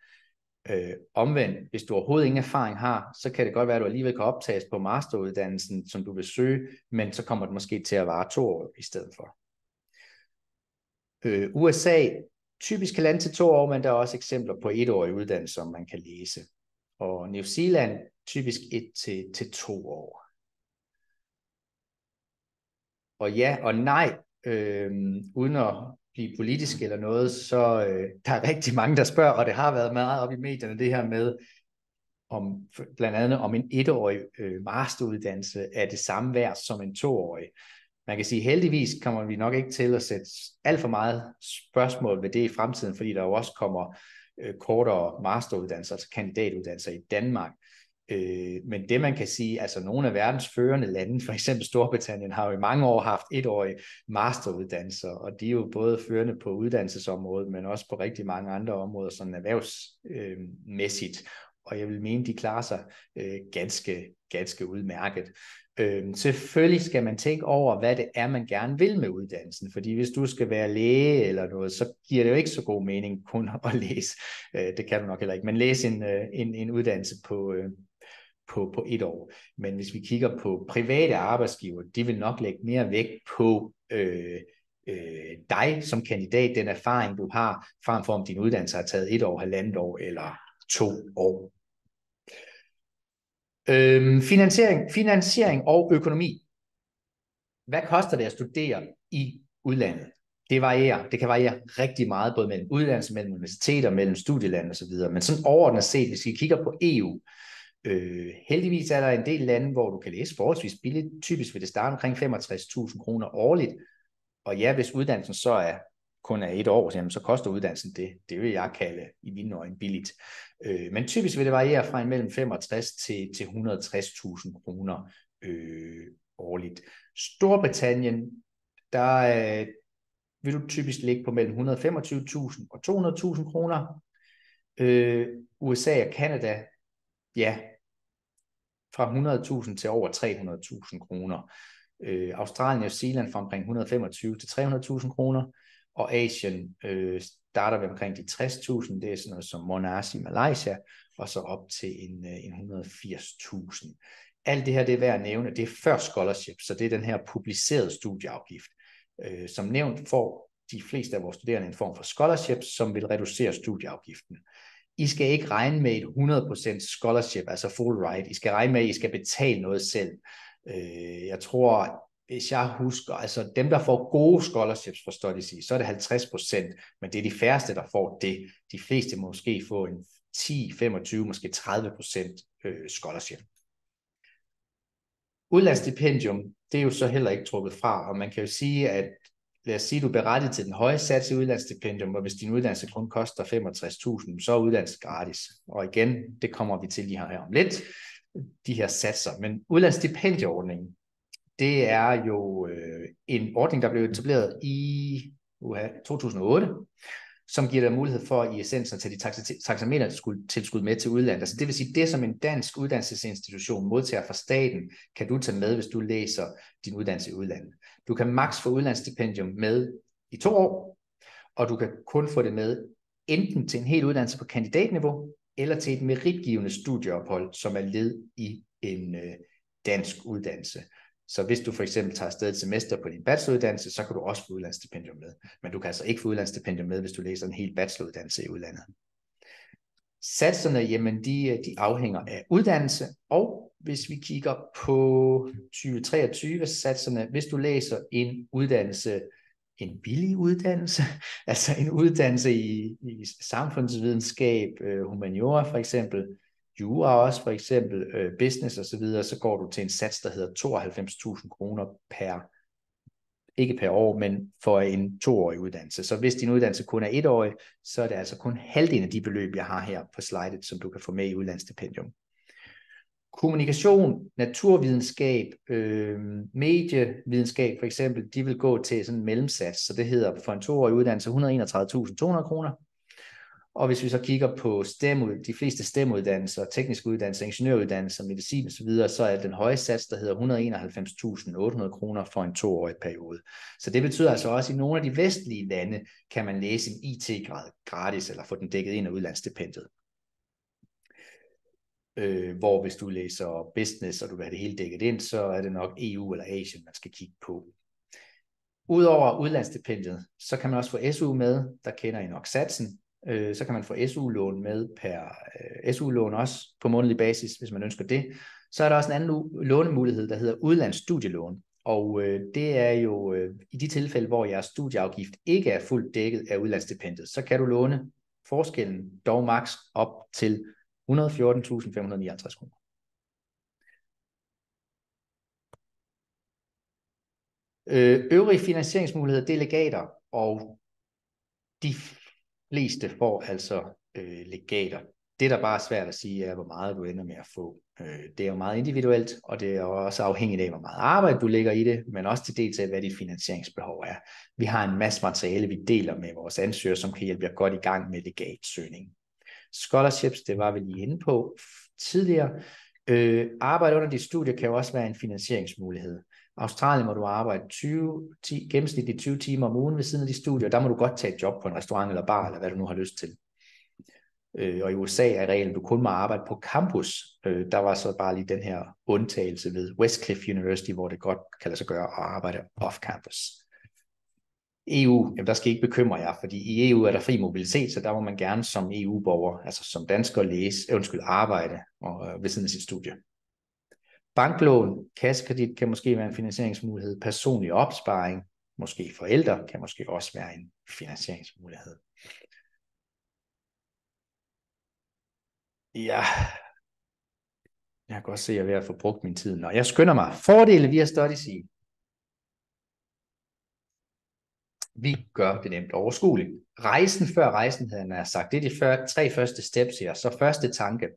Omvendt, hvis du overhovedet ingen erfaring har, så kan det godt være, at du alligevel kan optages på masteruddannelsen, som du vil søge, men så kommer det måske til at vare 2 år i stedet for. USA, typisk 1,5 til 2 år, men der er også eksempler på 1-årige uddannelser, som man kan læse. Og New Zealand, typisk 1 til 2 år. Og ja og nej, uden at blive politisk eller noget, så der er rigtig mange, der spørger, og det har været meget op i medierne, det her med, blandt andet om en 1-årig masteruddannelse er det samme værd som en 2-årig. Man kan sige, heldigvis kommer vi nok ikke til at sætte alt for meget spørgsmål ved det i fremtiden, fordi der jo også kommer kortere masteruddannelser, altså kandidatuddannelser i Danmark. Men det man kan sige, altså nogle af verdens førende lande, for eksempel Storbritannien, har jo i mange år haft 1-årige masteruddannelser, og de er jo både førende på uddannelsesområdet, men også på rigtig mange andre områder, sådan erhvervsmæssigt. Og jeg vil mene, de klarer sig ganske udmærket. Selvfølgelig skal man tænke over, hvad det er, man gerne vil med uddannelsen, fordi hvis du skal være læge eller noget, så giver det jo ikke så god mening kun at læse, det kan du nok heller ikke, men læse en uddannelse på 1 år. Men hvis vi kigger på private arbejdsgiver, de vil nok lægge mere vægt på dig som kandidat, den erfaring du har, frem for om din uddannelse har taget 1 år, 1,5 år eller 2 år. Finansiering og økonomi. Hvad koster det at studere i udlandet? Det varierer. Det kan variere rigtig meget, både mellem uddannelser, mellem universiteter, mellem studielande osv. Men sådan overordnet set, hvis vi kigger på EU, heldigvis er der en del lande, hvor du kan læse forholdsvis billigt. Typisk vil det starte omkring 65.000 kroner årligt. Og ja, hvis uddannelsen så kun er 1 år, jamen, så koster uddannelsen det. Det vil jeg kalde i mine øjne billigt. Men typisk vil det variere fra mellem 65 til 160.000 kroner årligt. Storbritannien, der vil du typisk ligge på mellem 125.000 og 200.000 kroner. USA og Canada, ja, fra 100.000 til over 300.000 kroner. Australien og New Zealand fra omkring 125 til 300.000 kroner. Og Asien starter ved omkring de 60.000, det er sådan noget som Monash i Malaysia, og så op til en 180.000. Alt det her, det er værd at nævne, det er før scholarship, så det er den her publicerede studieafgift. Som nævnt får de fleste af vores studerende en form for scholarship, som vil reducere studieafgiften. I skal ikke regne med et 100% scholarship, altså full ride. I skal regne med, at I skal betale noget selv. Jeg tror, hvis jeg husker, altså dem, der får gode scholarships for Studies, så er det 50%, men det er de færreste, der får det. De fleste måske får en 10, 25, måske 30% scholarship. Udlandsstipendium, det er jo så heller ikke trukket fra, og man kan jo sige, at lad os sige, at du er berettiget til den høje sats i udlandsstipendium, og hvis din uddannelse kun koster 65.000, så er uddannelse gratis. Og igen, det kommer vi til lige her om lidt, de her satser. Men udlandsstipendieordningen, det er jo en ordning, der blev etableret i 2008, som giver dig mulighed for i essensen at tage de taxametertilskud med til udlandet. Altså det vil sige, det som en dansk uddannelsesinstitution modtager fra staten, kan du tage med, hvis du læser din uddannelse i udlandet. Du kan maks få udlandsstipendium med i 2 år, og du kan kun få det med enten til en hel uddannelse på kandidatniveau, eller til et meritgivende studieophold, som er led i en dansk uddannelse. Så hvis du for eksempel tager afsted et semester på din bacheloruddannelse, så kan du også få udlandsstipendium med. Men du kan altså ikke få udlandsstipendium med, hvis du læser en hel bacheloruddannelse i udlandet. Satserne, jamen de afhænger af uddannelse, og hvis vi kigger på 2023 satserne, hvis du læser en uddannelse, en billig uddannelse, altså en uddannelse i samfundsvidenskab, humaniora for eksempel, jura også for eksempel, business og så videre, så går du til en sats, der hedder 92.000 kroner per ikke per år, men for en 2-årig uddannelse. Så hvis din uddannelse kun er 1-årig, så er det altså kun halvdelen af de beløb, jeg har her på slidet, som du kan få med i udlandsstipendium. Kommunikation, naturvidenskab, medievidenskab for eksempel, de vil gå til sådan en mellemsats, så det hedder for en 2-årig uddannelse 131.200 kroner. Og hvis vi så kigger på de fleste STEM-uddannelser, tekniske uddannelser, ingeniøruddannelser, medicin osv., så er den høje sats, der hedder 191.800 kroner for en 2-årig periode. Så det betyder altså også, at i nogle af de vestlige lande kan man læse en IT-grad gratis, eller få den dækket ind af udlandsstipendiet. Hvor hvis du læser business, og du vil have det hele dækket ind, så er det nok EU eller Asien, man skal kigge på. Udover udlandsstipendiet, så kan man også få SU med, der kender I nok satsen. Så kan man få SU-lån med per SU-lån også på månedlig basis, hvis man ønsker det. Så er der også en anden lånemulighed, der hedder udlandsstudielån. Og det er jo i de tilfælde, hvor jeres studieafgift ikke er fuldt dækket af udlandsstipendiet, så kan du låne forskellen dog maks op til 114.559 kroner. Øvrige finansieringsmuligheder, det er legater, og de fleste får altså legater. Det, der bare er svært at sige, er, hvor meget du ender med at få. Det er jo meget individuelt, og det er også afhængigt af, hvor meget arbejde du lægger i det, men også til dels af, hvad dit finansieringsbehov er. Vi har en masse materiale, vi deler med vores ansøgere, som kan hjælpe jer godt i gang med legatsøgning. Scholarships, det var vi lige inde på tidligere. Arbejde under dit studie kan jo også være en finansieringsmulighed. Australien må du arbejde gennemsnitligt 20 timer om ugen ved siden af de studier, og der må du godt tage et job på en restaurant eller bar, eller hvad du nu har lyst til. Og i USA er reglen, at du kun må arbejde på campus. Der var så bare lige den her undtagelse ved Westcliff University, hvor det godt kan lade sig gøre at arbejde off-campus. EU, jamen der skal I ikke bekymre jer, fordi i EU er der fri mobilitet, så der må man gerne som EU-borger, altså som dansker, arbejde ved siden af sit studie. Banklån, kassekredit kan måske være en finansieringsmulighed. Personlig opsparing, måske forældre, kan måske også være en finansieringsmulighed. Ja, jeg kan godt se, at jeg er ved at få brugt min tid. Nå, jeg skynder mig. Fordele via StudySeed. Vi gør det nemt overskueligt. Rejsen før rejsen, havde jeg sagt. Det er de 3 første steps her. Så første tanke.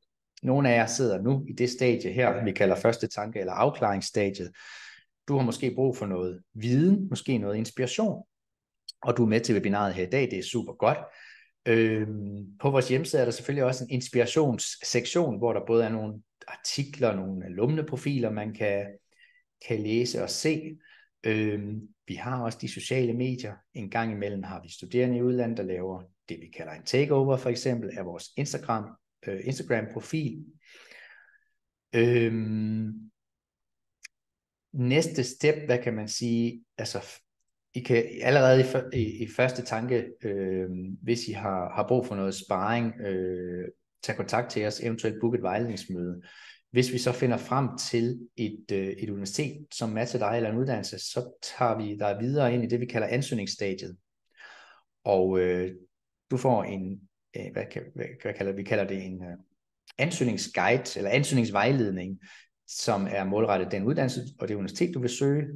Nogle af jer sidder nu i det stadie her, vi kalder første tanke eller afklaringsstadiet. Du har måske brug for noget viden, måske noget inspiration, og du er med til webinaret her i dag. Det er super godt. På vores hjemmeside er der selvfølgelig også en inspirationssektion, hvor der både er nogle artikler, nogle alumneprofiler, man kan læse og se. Vi har også de sociale medier. En gang imellem har vi studerende i udlandet, der laver det, vi kalder en takeover, for eksempel af vores Instagram-profil. Næste step, hvad kan man sige, altså I kan allerede i første tanke, hvis I har brug for noget sparring, tage kontakt til os, eventuelt booke et vejledningsmøde. Hvis vi så finder frem til et universitet, som matcher dig eller en uddannelse, så tager vi dig videre ind i det, vi kalder ansøgningsstadiet. Og du får vi kalder det en ansøgningsguide, eller ansøgningsvejledning, som er målrettet den uddannelse og det universitet, du vil søge.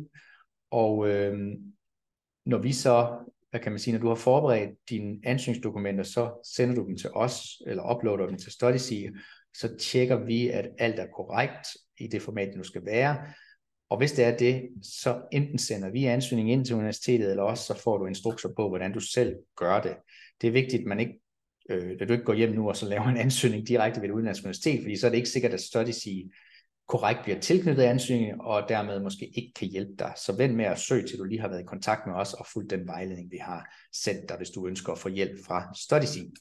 Og når vi så, når du har forberedt dine ansøgningsdokumenter, så sender du dem til os, eller uploader dem til StudySeed, så tjekker vi, at alt er korrekt i det format, det nu skal være. Og hvis det er det, så enten sender vi ansøgningen ind til universitetet, eller også så får du instrukser på, hvordan du selv gør det. Det er vigtigt, at man ikke, at du ikke går hjem nu og så laver en ansøgning direkte ved et udenlandsk universitet, fordi så er det ikke sikkert, at StudySeed korrekt bliver tilknyttet ansøgningen, og dermed måske ikke kan hjælpe dig. Så vent med at søge, til du lige har været i kontakt med os og fulgt den vejledning, vi har sendt dig, hvis du ønsker at få hjælp fra StudySeed.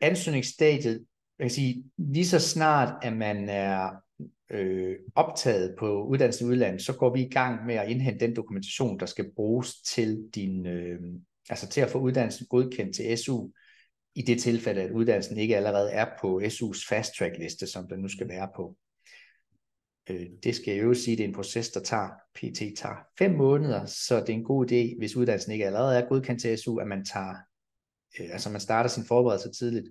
Ansøgningsstadiet, jeg kan sige, lige så snart at man er optaget på uddannelsen i udlandet, så går vi i gang med at indhente den dokumentation, der skal bruges til til at få uddannelsen godkendt til SU, i det tilfælde, at uddannelsen ikke allerede er på SU's fast track liste, som den nu skal være på. Det skal jeg jo sige, det er en proces, der tager 5 måneder, så det er en god idé, hvis uddannelsen ikke allerede er godkendt til SU, at man man starter sin forberedelse tidligt.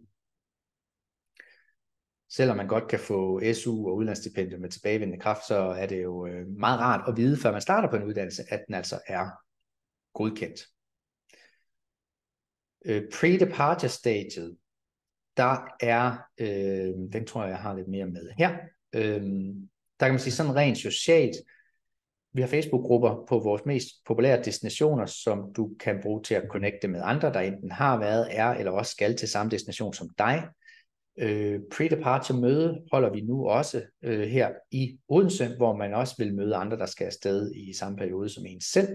selvom man godt kan få SU og udlandsstipendium med tilbagevendende kraft, så er det jo meget rart at vide, før man starter på en uddannelse, at den altså er godkendt. Pre-departure-stadiet, der er, den tror jeg har lidt mere med her, der kan man sige sådan rent socialt, vi har Facebook-grupper på vores mest populære destinationer, som du kan bruge til at connecte med andre, der enten har været, er eller også skal til samme destination som dig. Pre-departure møde holder vi nu også her i Odense, hvor man også vil møde andre, der skal afsted i samme periode som en selv.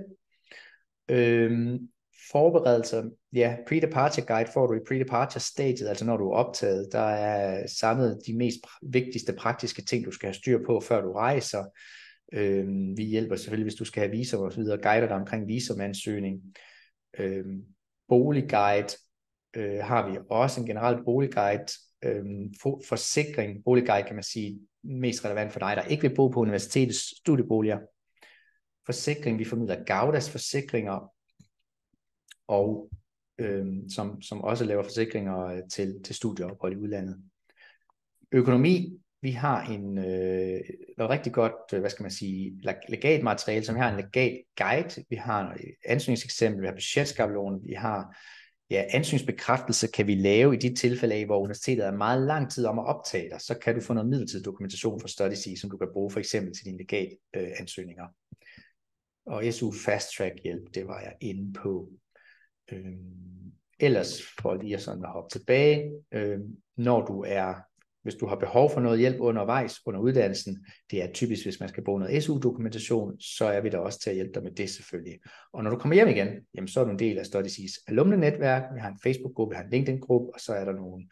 Forberedelser, ja, pre-departure guide får du i pre-departure stadiet, altså når du er optaget, der er samlet de mest vigtigste praktiske ting, du skal have styr på, før du rejser. Vi hjælper selvfølgelig, hvis du skal have visum og så videre, guider dig omkring visumansøgning. Boligguide har vi også, en generel boligguide. Forsikring, boligguide kan man sige, mest relevant for dig, der ikke vil bo på universitetets studieboliger. Forsikring, vi formidler Gaudas forsikringer, og som også laver forsikringer til studieophold i udlandet. Økonomi, vi har noget rigtig godt, hvad skal man sige, legatmateriale, som vi har en legat guide, vi har et ansøgningseksempel, vi har budgetskabelon, vi har ansøgningsbekræftelse kan vi lave i de tilfælde af, hvor universitetet er meget lang tid om at optage dig, så kan du få noget midlertidig dokumentation fra StudySea, som du kan bruge for eksempel til dine legat ansøgninger. Og SU Fast Track hjælp, det var jeg inde på. Ellers for lige sådan at hoppe tilbage, hvis du har behov for noget hjælp undervejs under uddannelsen, det er typisk, hvis man skal bruge noget SU-dokumentation, så er vi der også til at hjælpe dig med det selvfølgelig. Og når du kommer hjem igen, jamen, så er du en del af StudySeas alumne-netværk, vi har en Facebook-gruppe, vi har en LinkedIn-gruppe, og så er der nogle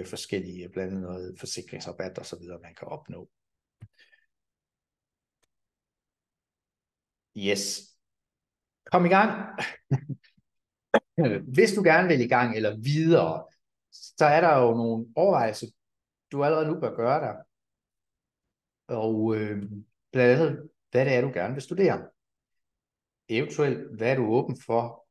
forskellige, blandt andet noget forsikringsrabat og så videre, man kan opnå. Yes. Kom i gang. Hvis du gerne vil i gang eller videre, så er der jo nogle overvejelser, du allerede nu bør gøre dig. Og blandt andet, hvad det er, du gerne vil studere. Eventuelt, hvad er du åben for?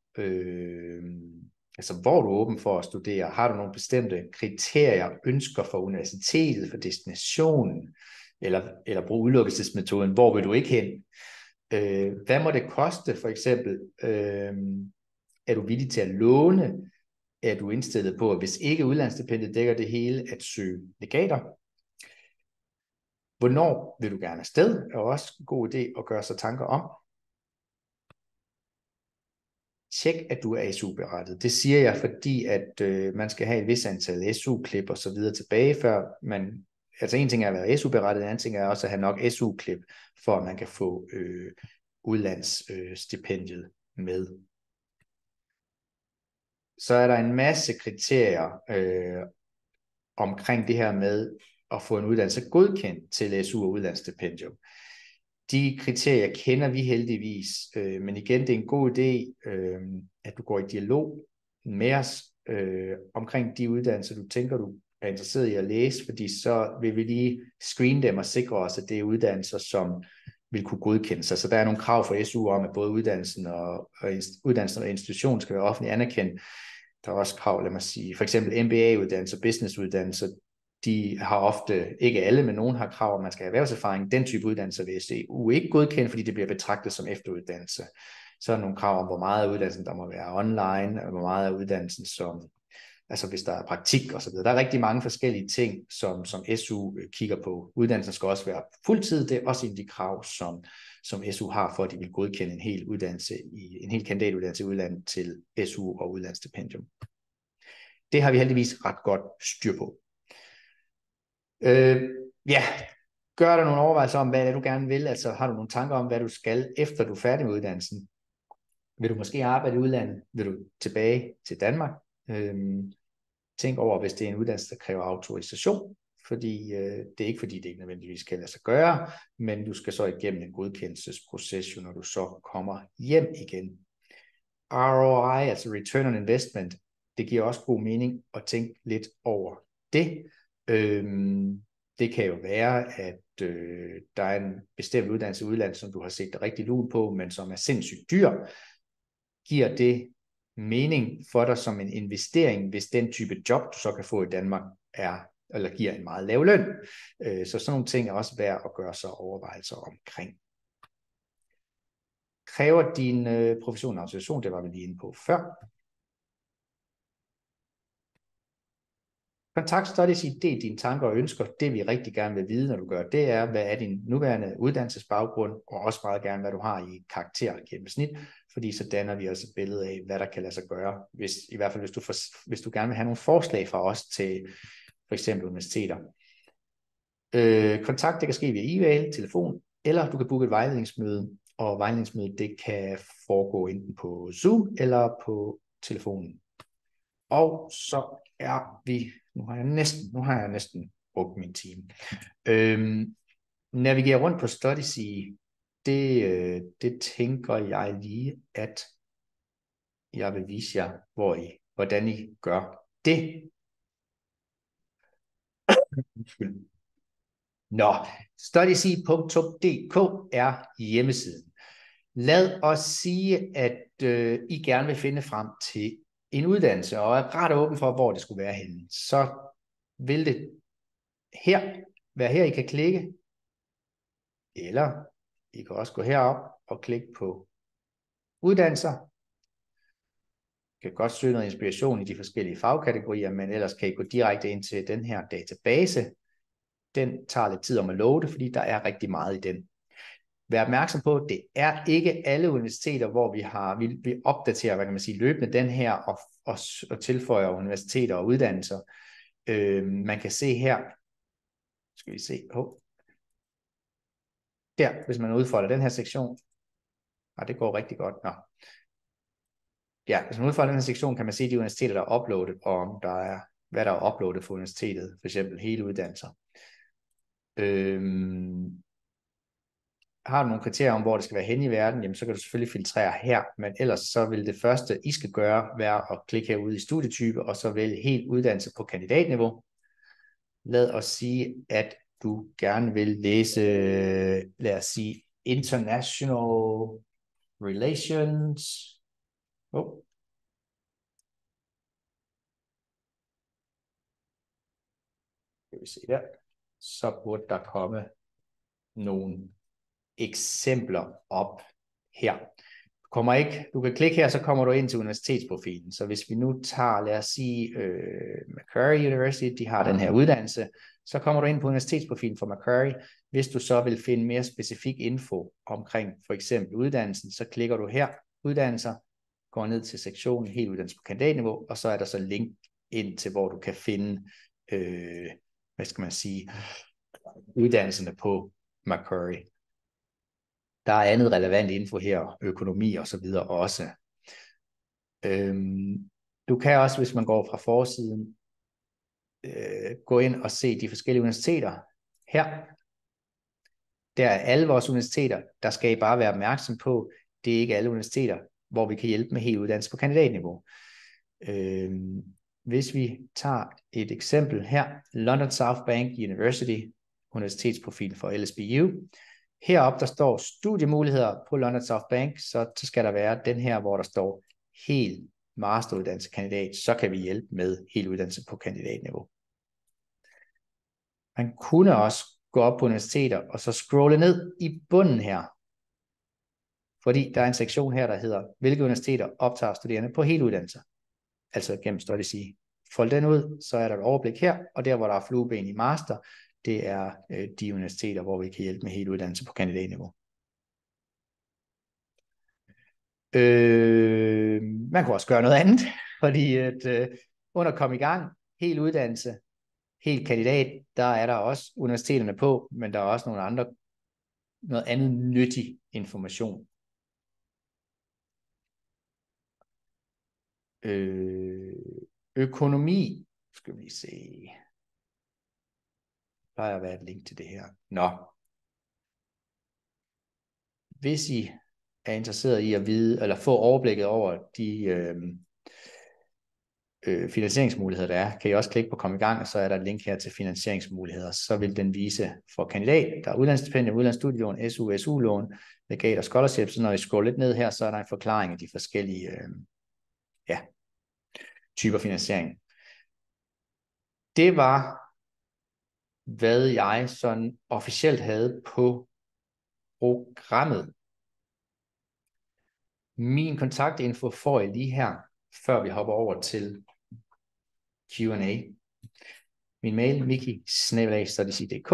Altså, hvor er du åben for at studere? Har du nogle bestemte kriterier, ønsker for universitetet, for destinationen? Eller brug udelukkelsesmetoden, hvor vil du ikke hen? Hvad må det koste, for eksempel? Er du villig til at låne? Er du indstillet på, at hvis ikke udlandsstipendiet dækker det hele, at søge legater? Hvornår vil du gerne afsted? Er også en god idé at gøre sig tanker om. Tjek, at du er SU-berettiget. Det siger jeg, fordi at man skal have et vis antal SU-klip og så videre tilbage, før man... Altså en ting er at være SU-berettiget, en anden ting er også at have nok SU-klip, for at man kan få udlandsstipendiet med. Så er der en masse kriterier omkring det her med at få en uddannelse godkendt til SU og udlandsstipendium. De kriterier kender vi heldigvis, men igen, det er en god idé, at du går i dialog med os omkring de uddannelser, du tænker, du er interesseret i at læse, fordi så vil vi lige screene dem og sikre os, at det er uddannelser, som vil kunne godkendes. Så der er nogle krav for SU om, at både uddannelsen og institutionen skal være offentligt anerkendt. Der er også krav, lad mig sige, for eksempel MBA-uddannelser, business-uddannelser, de har ofte, ikke alle, men nogen har krav, at man skal have erhvervserfaring. Den type uddannelser vil SU ikke godkendt, fordi det bliver betragtet som efteruddannelse. Så er der nogle krav om, hvor meget af uddannelsen, der må være online, og hvor meget af uddannelsen, som, altså hvis der er praktik og så videre. Der er rigtig mange forskellige ting, som SU kigger på. Uddannelsen skal også være fuldtid. Det er også en af de krav, som SU har, for at de vil godkende en hel kandidatuddannelse i udlandet til SU og udlandsstipendium. Det har vi heldigvis ret godt styr på. Gør der nogle overvejelser om, hvad det er, du gerne vil? Altså har du nogle tanker om, hvad du skal, efter du er færdig med uddannelsen? Vil du måske arbejde i udlandet? Vil du tilbage til Danmark? Tænk over, hvis det er en uddannelse, der kræver autorisation, fordi det er ikke fordi, det ikke nødvendigvis kan lade sig gøre, men du skal så igennem en godkendelsesproces, når du så kommer hjem igen. ROI, altså Return on Investment, det giver også god mening at tænke lidt over det. Det kan jo være, at der er en bestemt uddannelse i udlandet, som du har set dig rigtig lun på, men som er sindssygt dyr. Giver det mening for dig som en investering, hvis den type job, du så kan få i Danmark, er eller giver en meget lav løn. Så sådan nogle ting er også værd at gøre sig overvejelser omkring. Kræver din profession en autorisation? Det var vi lige inde på før. Kontakt Studies ID, dine tanker og ønsker. Det vi rigtig gerne vil vide, når du gør det, er, hvad er din nuværende uddannelsesbaggrund, og også meget gerne, hvad du har i karakter gennemsnit, fordi så danner vi også et billede af, hvad der kan lade sig gøre, i hvert fald hvis du gerne vil have nogle forslag fra os til for eksempel universiteter. Kontakt, det kan ske via e-mail, telefon, eller du kan booke et vejledningsmøde, og vejledningsmødet, det kan foregå enten på Zoom eller på telefonen. Og så er vi, nu har jeg næsten brugt min time. Navigere rundt på Studiesy, det tænker jeg lige, at jeg vil vise jer, hvordan I gør det. Nå, studiesy.dk er hjemmesiden. Lad os sige, at I gerne vil finde frem til en uddannelse, og er ret åben for, hvor det skulle være henne. Så vil det være her, I kan klikke, eller I kan også gå herop og klikke på uddannelser. I kan godt søge noget inspiration i de forskellige fagkategorier, men ellers kan I gå direkte ind til den her database. Den tager lidt tid om at loade, fordi der er rigtig meget i den. Vær opmærksom på, at det er ikke alle universiteter, hvor vi opdaterer, hvad kan man sige, løbende den her og tilføjer universiteter og uddannelser. Man kan se her, skal vi se, der, hvis man udfolder den her sektion, det går rigtig godt. Nå. Ja, hvis man udfolder den her sektion, kan man se de universiteter, der er uploadet, og om der er, hvad der er uploadet for universitetet, for eksempel hele uddannelser. Har du nogle kriterier om, hvor det skal være hen i verden, jamen så kan du selvfølgelig filtrere her, men ellers så vil det første, I skal gøre, være at klikke herude i studietype, og så vælge helt uddannelse på kandidatniveau. Lad os sige, at du gerne vil læse, lad os sige, International Relations. Skal vi se der. Så burde der komme nogle eksempler op her. Du kan klikke her, så kommer du ind til universitetsprofilen. Så hvis vi nu tager, lad os sige, Macquarie University, de har den her uddannelse, så kommer du ind på universitetsprofilen for Macquarie. Hvis du så vil finde mere specifik info omkring for eksempel uddannelsen, så klikker du her, uddannelser, går ned til sektionen, helt uddannelse på kandidatniveau, og så er der så link ind til, hvor du kan finde, hvad skal man sige, uddannelserne på Macquarie. Der er andet relevant info her, økonomi og så videre også. Du kan også, hvis man går fra forsiden, gå ind og se de forskellige universiteter. Her, der er alle vores universiteter, der skal I bare være opmærksom på, det er ikke alle universiteter, hvor vi kan hjælpe med helt uddannelse på kandidatniveau. Hvis vi tager et eksempel her, London South Bank University, universitetsprofil for LSBU. Heroppe der står studiemuligheder på London South Bank, så skal der være den her, hvor der står helt masteruddannelse kandidat, så kan vi hjælpe med helt uddannelse på kandidatniveau. Man kunne også gå op på universiteter og så scrolle ned i bunden her, fordi der er en sektion her, der hedder, hvilke universiteter optager studerende på hele uddannelser, altså gennem Studiesy. Fold den ud, så er der et overblik her, og der hvor der er flueben i master, det er de universiteter, hvor vi kan hjælpe med hele uddannelse på kandidatniveau. Man kunne også gøre noget andet, fordi at, under kom i gang, helt uddannelse, helt kandidat, der er der også universiteterne på, men der er også noget andet nyttig information. Økonomi, skal vi se. Der plejer at være et link til det her. Nå. Hvis I er interesseret i at vide, eller få overblikket over de finansieringsmuligheder, der er, kan I også klikke på kom i gang, og så er der et link her til finansieringsmuligheder. Så vil den vise for kandidat, der er udlandsstipendium, udlandsstudielån, SU, SU-lån, legat og scholarship. Så når I scroller lidt ned her, så er der en forklaring af de forskellige typer finansiering. Det var hvad jeg sådan officielt havde på programmet. Min kontaktinfo får I lige her, før vi hopper over til Q&A. Min mail, miki@studiec.dk.